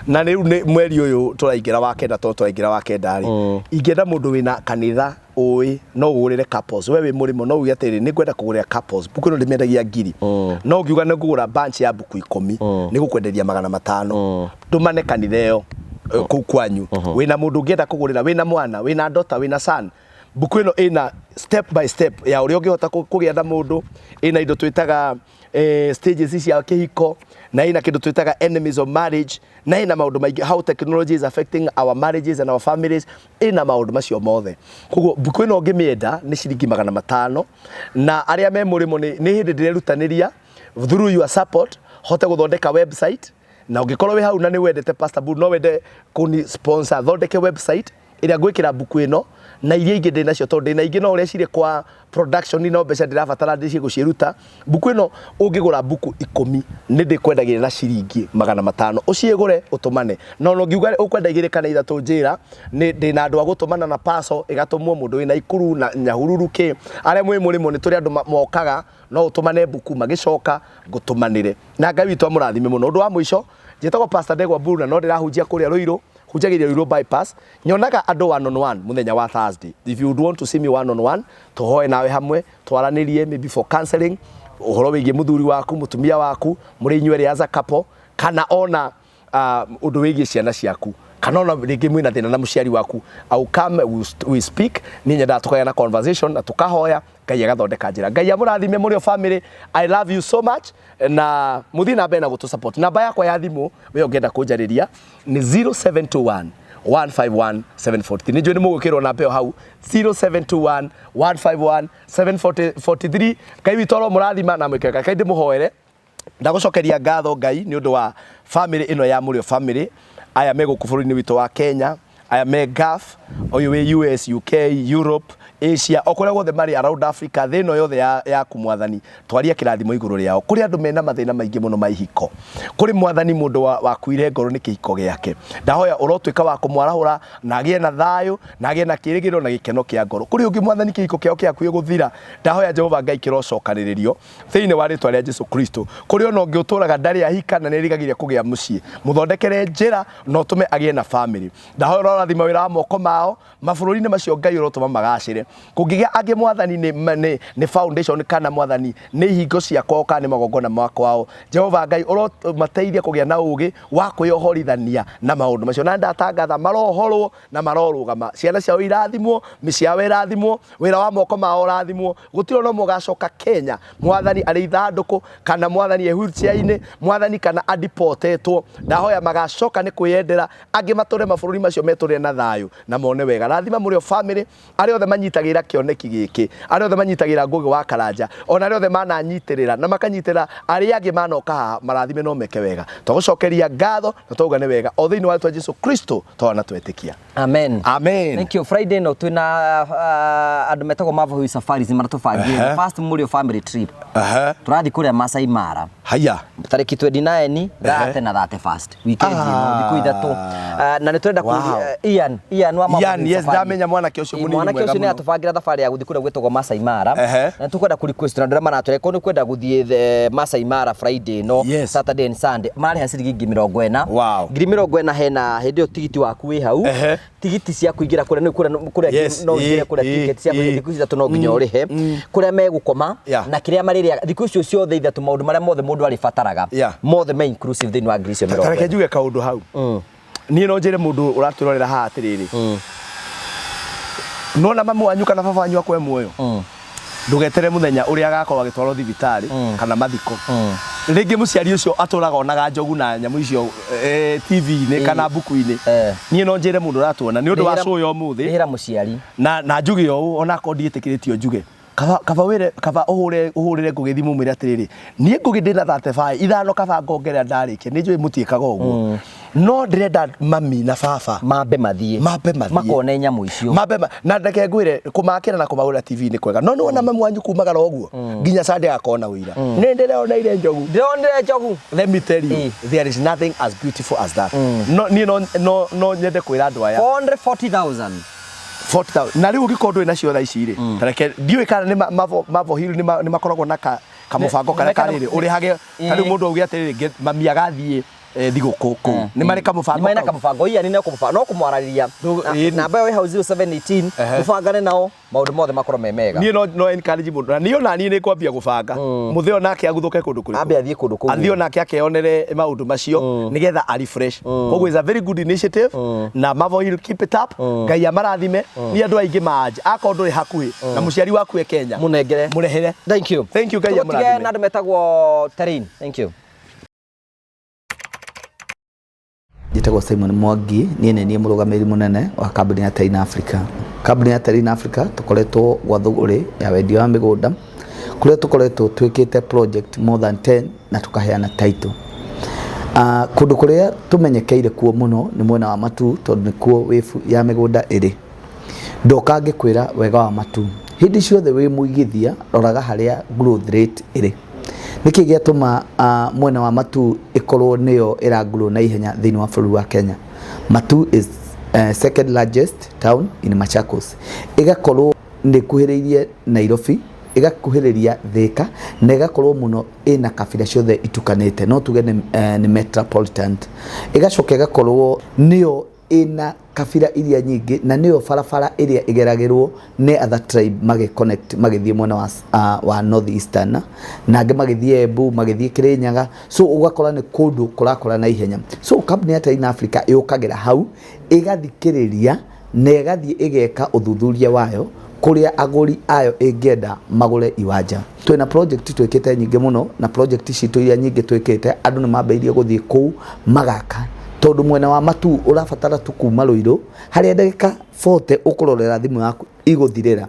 na riu ni mweri uyu turaingira wa kenda turaingira wa kenda ri ingenda mundu wina kanitha oi no ugurire couples we wi murimo no ugi atiri ni kwenda kugurira couples buku no ndimendagia ngiri no ugiuga ni kugura bunch ya buku 10 ni gukwenderia 500 tumane kanitha iyo kwanyu wina mundu ungienda kugurira wina mwana wina daughter wina son buku ino ina step by step ya uri ungihota kugienda mundu ina indo twitaga stages cia kihiko na ina kindu twitaga enemies of marriage na ina maundu maingi how technology is affecting our marriages and our families ina maundu macio mothe koguo buku ino ngimienda ni ciringi 500 na aria me murimo ni hindi ndirerutaniria through your support hote guthondeka website na ungikorwo wi hau na ni wendete Pastor Bull no wende kuni sponsor thondeke website iria gwikira buku ino na iria ingi ndina cio tondu ndina ingi no uria cire kwa production no mbeca ndirabatara ndici guciruta buku ino ungigura buku 10 ni ndikwendagira na ciringi 500 uciigure utumane no no ngiuga ukwendagira kana ithatu njira ni ndina andu agutumana na paso igatumwo mundu wina ikuru na nyahururu ki aria mwi murimo ni turi andu mokaga no utumane buku magicoka gutumanire na Ngai witu amurathime muno undu wa mwisho njitagwo Pastor Ndegwa Bull no ndirahunjia kuria Ruiru hujagiria Ruiru bypass nyonaga andu 1-on-1 muthenya wa Thursday if you want to see me 1-on-1 tuhoe nawe hamwe twaranirie maybe for counseling uhoro wigie muthuri waku mutumia waku muri inyuere as a couple kana ona undu wigie ciana ciaku kana ona ringi mwina thina na muciari waku, au come we speak, ni nyenda tukaya na conversation na tukahoya Ngai agathondeka njira. Ngai amurathime muri o family. I love you so much, na muthi na bena gutu support. Namba yakwa ya thimu we ungenda kunjariria ni 0721 151 743. Nijue ni mugukirwo na mbeo hau 0721 151 743. Ngai witoro murathima na mwikeka. Ngai ndimuhoere ndagucokeria ngatho Ngai ni undu wa family ino ya muri o family. Aya meguku bururi-ini witu wa Kenya, aya me Gulf, oyu we US, UK, Europe, Asia, okuria guothe mari around Africa, thino yothe ya kumwathani twaria kirathimo iguru riao. Kuri andu mena mathina maingi muno maihiko, kuri mwathani mundu wa kuire ngoro ni kihiko giake. Ndahoya urotwika wa kumwarahura na agie na thayo, na agie na kirigiro na gikeno kia ngoro. Kuri ungi mwathani kihiko kiao kia kuye guthira, ndahoya Jehova Ngai kirocokaniririo thiini wa ritwa ria Jesu Kristo. Kuri ona ungi uturaga ndari ahika na nirigagiria kugia mucii, muthondekere njira no tume agie na family. Ndahoya urathima wira wa moko mao mabururi-ini macio Ngai urotuma magacire. Kungigia age mwathani ni foundation kana mwathani ni hingo ciakwa kana magongona makwao. Jehova Ngai uromateithia kugia na ugi wa kuyohorithania na maundu macio, na ndatangatha marohorwo na marorugama. Ciana ciao irathimwo, miciao irathimwo, wira wa moko mao urathimwo. Gutiro no mugacoka Kenya mwathani ari ithanduku kana mwathani e wheelchair-ini, mwathani kana adipotetwo. Ndahoya magacoka ni kwiyendera age mature mabururi macio meture na thayo na mone wega. Rathima muri o family ari othe manyitagira kioneki giki, ari othe manyitagira ngugi wa Karanja, ona ari othe mananyitirira na makanyitirira ari age manoka haha, marathime no meke wega. Tugucokeria ngatho na tuuga ni wega o thiini wa ritwa Jesu Kristo twana twetikia. Amen. Amen. Thank you. Friday no twina andu metagwo Mavahui Safaris maratubangie first muri o family trip. Turathi kuria Masai Mara. Haya. Tariki 29 thate na thate first weekend ino thiku ithatu, na niturenda ku Ian wa Ian, yes, ndamenya mwanake ucio munini mwega. Mwanake ucio ni atubangira thabari ya guthi kuria gwetagwo Masai Mara, na tukwenda ku request na ndira maratwire ko ni kwenda guthie Masai Mara Friday no Saturday and Sunday mari ha ciringi 40. Wow. 40 hena hindi o tigiti waku wi hau, tigiti cia kuingira kuria no ngire kuria ticket cia kuingira thiku ithatu no nginya urihe kuria megukoma na kiria mariria thiku icio ciothe ithatu maundu maria mothe mundu ari fataraga mothe me inclusive thini wa Greece 40. Tareke njuge kaundu hau ni no njire mundu uraturorera haha atiriri nona mamu wanyu kana baba wanyu akwe muoyo ndugetere muthenya uria agakorwo agitwarwo thibitari kana mathiko ringi muciari ucio aturaga onaga njogu na nyamu icio TV-ini kana buku-ini. Nie no njire mundu uratuona ni undu wa cuyo umuthi hira muciari na njuge o ona ko ndiitikiritio njuge kaba uhurire ngugi thimu mwire atiriri nie ngugi ndina 35 ithano kaba ngongerera ndarikia ni njui mutiikaga uguo no ndirenda mami na baba mambe mathie makone nyamu icio mambe na ndeke ngwire kumakira na kumagura TV ni kwega no wona mamu wanyu kumagara uguo nginya Sunday akona wira ni ndireona ire njogu let me tell you there is nothing as beautiful as that. No nyende kwira andu aya 440,000 na riu gikondo ina cio tha ici ri tareke ndiwe kana ni mavo hill ni makoragwo na kamubango kana kariri uri hage tari mundu augia atiriri mami agathie thiguku ku ni mari kamubango iya ni no kumubango no kumwarariria namba yo hau 0718 mubangane nao maundu mothe makoro memega ni no encourage mundu na ni ona ni kwambia kubanga mutheo nake aguthuke kundu kuri ambe athie kundu kuri athio nake akeonere maundu macio nigetha a refresh koguo is a very good initiative na Mavo Hill keep it up. Ngai amarathime ni andu aingi maanje akondu ri hakuhi na muciari waku e Kenya munengere murehere. Thank you Ngai amarathime na andu metagwo Tarin. Thank you. Njitagwo Simon Mwangi, nie murugamiri munene wa kambuni ya Tarin Africa. Kambuni ya Tarin Africa tukoretwo gwa thuguri ya wendia wa migunda kuria tukoretwo twikite project more than 10 na tukaheana title. Kundu kuria tumenyekeire kuo muno ni mwena wa Matu tondu ni kuo wifu ya migunda iri. Ndoka ngikwira wega wa Matu hindi ciothe wi muigithia roraga haria growth rate iri. Niki giatuma mwena wa Matu ikorwo niyo iragrow na ihenya thini wa bũrũri wa Kenya. Matu is second largest town in Machakos. Igakorwo ndikuhiririe Nairobi, igakuhiriria Thika na igakorwo muno ina kabila ciothe itukanite no tuge ni metropolitan. Igacoka igakorwo niyo ina kabira iria nyingi na niyo barabara iria igeragirwo ne other tribe mage connect magithie mwena wa north eastern na ange magithie Embu magithie Kirinyaga so ugakora ni kundu kurakora na ihenya so company ya Train Africa yukagira hau igathikiriria na igathie igeka uthuthuria wayo kuria aguri ayo ingenda magure iwanja twina project twikite nyingi muno na project cito iria nyingi twikite andu ni mambeirie guthie ku magaka tondu mwena wa matu urabatara tu kuma Ruiru haria ndagika 40 ukurorera thimu yaku iguthirira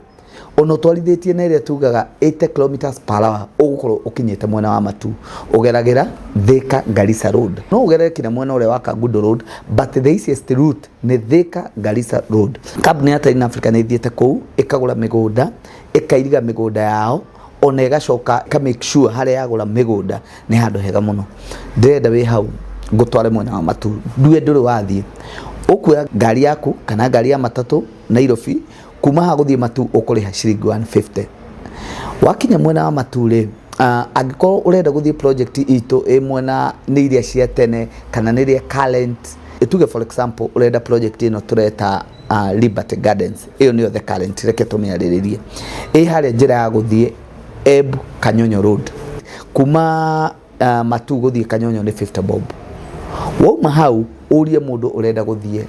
ono twarithetie na iria tugaga 80 km/h ugukorwo ukinyite mwena wa matu ugeragira Thika Garissa Road no ugerere kina mwena ule wa Kagundo Road but the easiest route ni Thika Garissa Road company ya Train Africa ni thiete kuu ikagura migunda ikairiga migunda yao ona igacoka ka make sure haria yagura migunda ni handu hega muno ndenda wi hau ngutware mwena wa matu ndue nduri wathie ukuya ngari yaku kana ngari ya matatu Nairobi kuma haguthie matu ukuriha ciringi 150 wakinya mwena wa matu ri angikorwo urenda guthie project ito mwena ni iria cia tene kana ni iria current ituge for example urenda project ino tureta Liberty Gardens iyo niyo the current reke tumiariririe haria njira ya guthie Embu Kanyonyo Road kuma matu guthie Kanyonyo ni 50 bob wauma hau urie mundu urenda guthie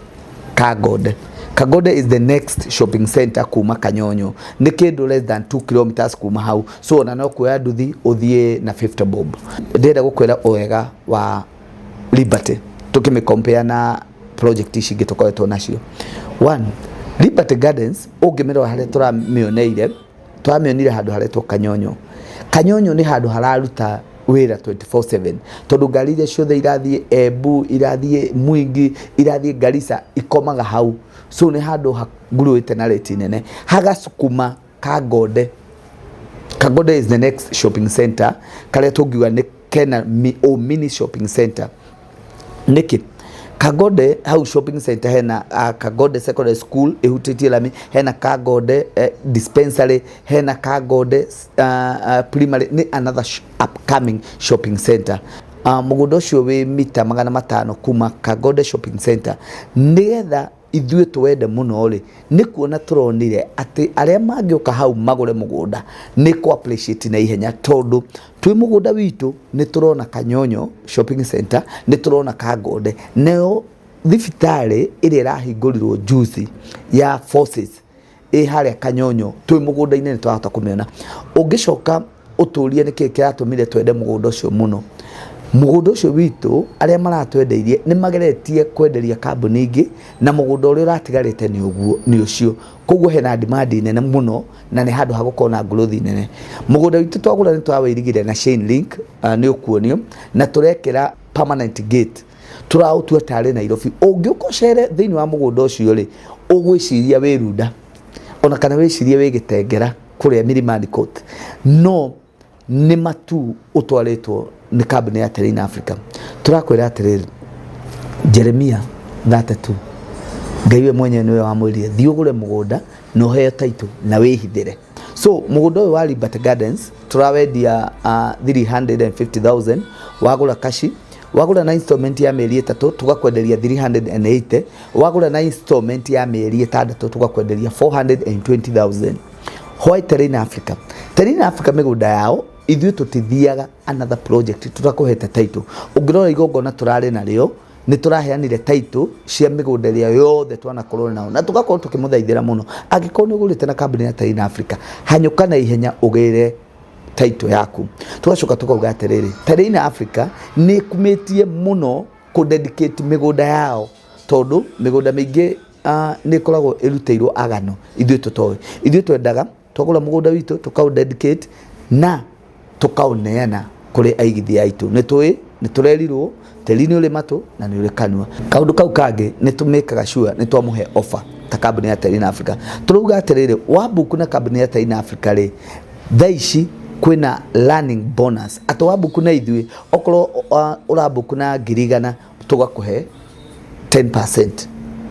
Kagode. Kagode is the next shopping center kuma Kanyonyo ni kindu less than 2 kilometers kuma hau so na no kuya nduthi uthie na 50 bob ndenda gukwira wega wa Liberty tukime compare na project ici gitukoretwo nacio one Liberty Gardens ungimerwa haria turamioneire handu haretwo Kanyonyo Kanyonyo ni handu hararuta wira 24/7 tondu ngari iria ciothe irathie Embu irathie Mwingi irathie Garissa ikomaga hau so ni handu haguruite na rate nene hagasukuma Kagode. Kagode is the next shopping center kare tugiwa ni kena mini shopping center niki Kagode hau shopping center hena Kagode secondary school ehutitie lami hena Kagode dispensary hena Kagode primary ni another upcoming shopping center mugunda ucio wi mita 500 kuma Kagode shopping center nigetha ithuĩ twende muno ri ni kuona turonire ati aria mangioka hau magure mugunda ni ko appreciate na ihenya tondu twi mugunda witu ni turona Kanyonyo shopping center ni turona Kagode neo thibitari iria irahingũrirwo juice ya Forces haria Kanyonyo twi mugunda ine ni twahota kumiona ungicoka uturie niki kiratumire twende mugunda ucio muno mugunda ucio witu aria maratwendeirie ni mageretie kwenderia kambuni ingi na mugunda uria uratigarite ni ucio koguo hena demand nene muno na ni handu hagukona growth nene mugunda witu twagura ni twawirigire na chain link ni ukuonio na turekera permanent gate turautua tare Nairobi ungiukocere thiini wa mugunda ucio ri ugwiciria wirunda ona kana wicirie wigitengera kuria Milimani Court no ni matu utwaretwo ni company ya Train Africa turakwira atiriri Jeremia 32 ngaiwe mwenye niwe wamwirie thiugure mugunda no heo title na wihithire so mugunda wa Liberty Gardens turawendia 350,000 wagura kashi wagura na installment ya mieri 3 tugakwenderia 380 wagura na installment ya mieri 6 tugakwenderia 420,000 Why Train Africa? Train Africa migunda yao ithuĩ tutithiaga another project turakuhete title ungirora igongona turare nario ni turaheanire title cia migunda ria yothe twana korwo nao na tugakorwo tukimuthaithira muno angikorwo ni ugurite na company ya Train Africa hanyuka na ihenya ugire title yaku tugacoka tukauga atiriri Train Africa ni kumetie muno ku dedicate migunda yao tondu migunda mingi ni koragwo iruteirwo agano ithuĩ tutoe ithuĩ twendaga twagura mugunda witu tukau dedicate na tukauneana kuri aigithia aitu ni turerirwo telini ule matu na ni ule kanwa kaundu kau kangi ni tumekaga sure ni twamuhe offer ta company ya Train Africa turuga atiriri wabuku na company ya Train Africa ri thaici kwina learning bonus ato wabuku na ithui okoro urabuku na girigana tugakuhe 10%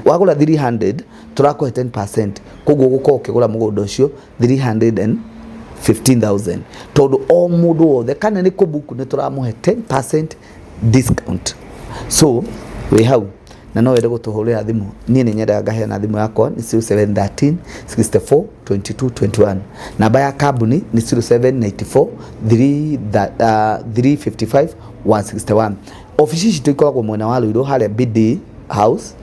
wagura 300 turakuhe 10% koguo gukorwo ukigura mugunda ucio 315,000 tondu o mundu wothe kana ni kubuku ni turamuhe 10% discount so we hau na no wende gutuhurira thimu nie ni nyendaga ngaheana thimu yakwa ni 0713 64 22 21. Namba ya kambuni ni 0794 355 161. Ofisi citu ikoragwo mwena wa Ruiru haria BD House,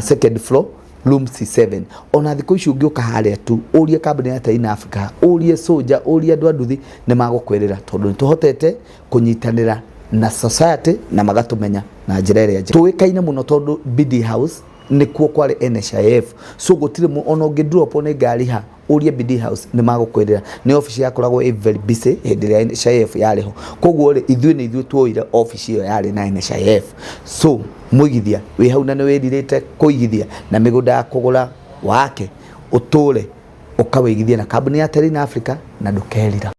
second floor, room C7. Ona thikũ ici ũngĩũka harĩa tu ũrie kambuni ya Taina Africa, ũrie Soja, ũrie andũ a nduthi nĩ magũkwĩrĩra tondũ nĩ tũhotete kũnyitanĩra na society na magatumenya na njĩra ĩrĩa njega. Tũĩkaine mũno tondũ BD House nĩkuo kwarĩ NHIF, so gũtirĩ ona ũngĩ drop nĩ ngari ha ũrie BD House nĩ magũkwĩrĩra. Nĩ office yakoragwo very busy hĩndĩ ĩrĩa NHIF yarĩ ho, koguo ithuĩ nĩ ithuĩ tuoire office ĩyo yarĩ na NHIF. So mũigithia wĩ hau na nĩ wĩrirĩte kũigithia na mĩgũnda ya kũgũra wake ũtũre ũkawĩigithia na kambuni ya Taina Africa na ndũkerira.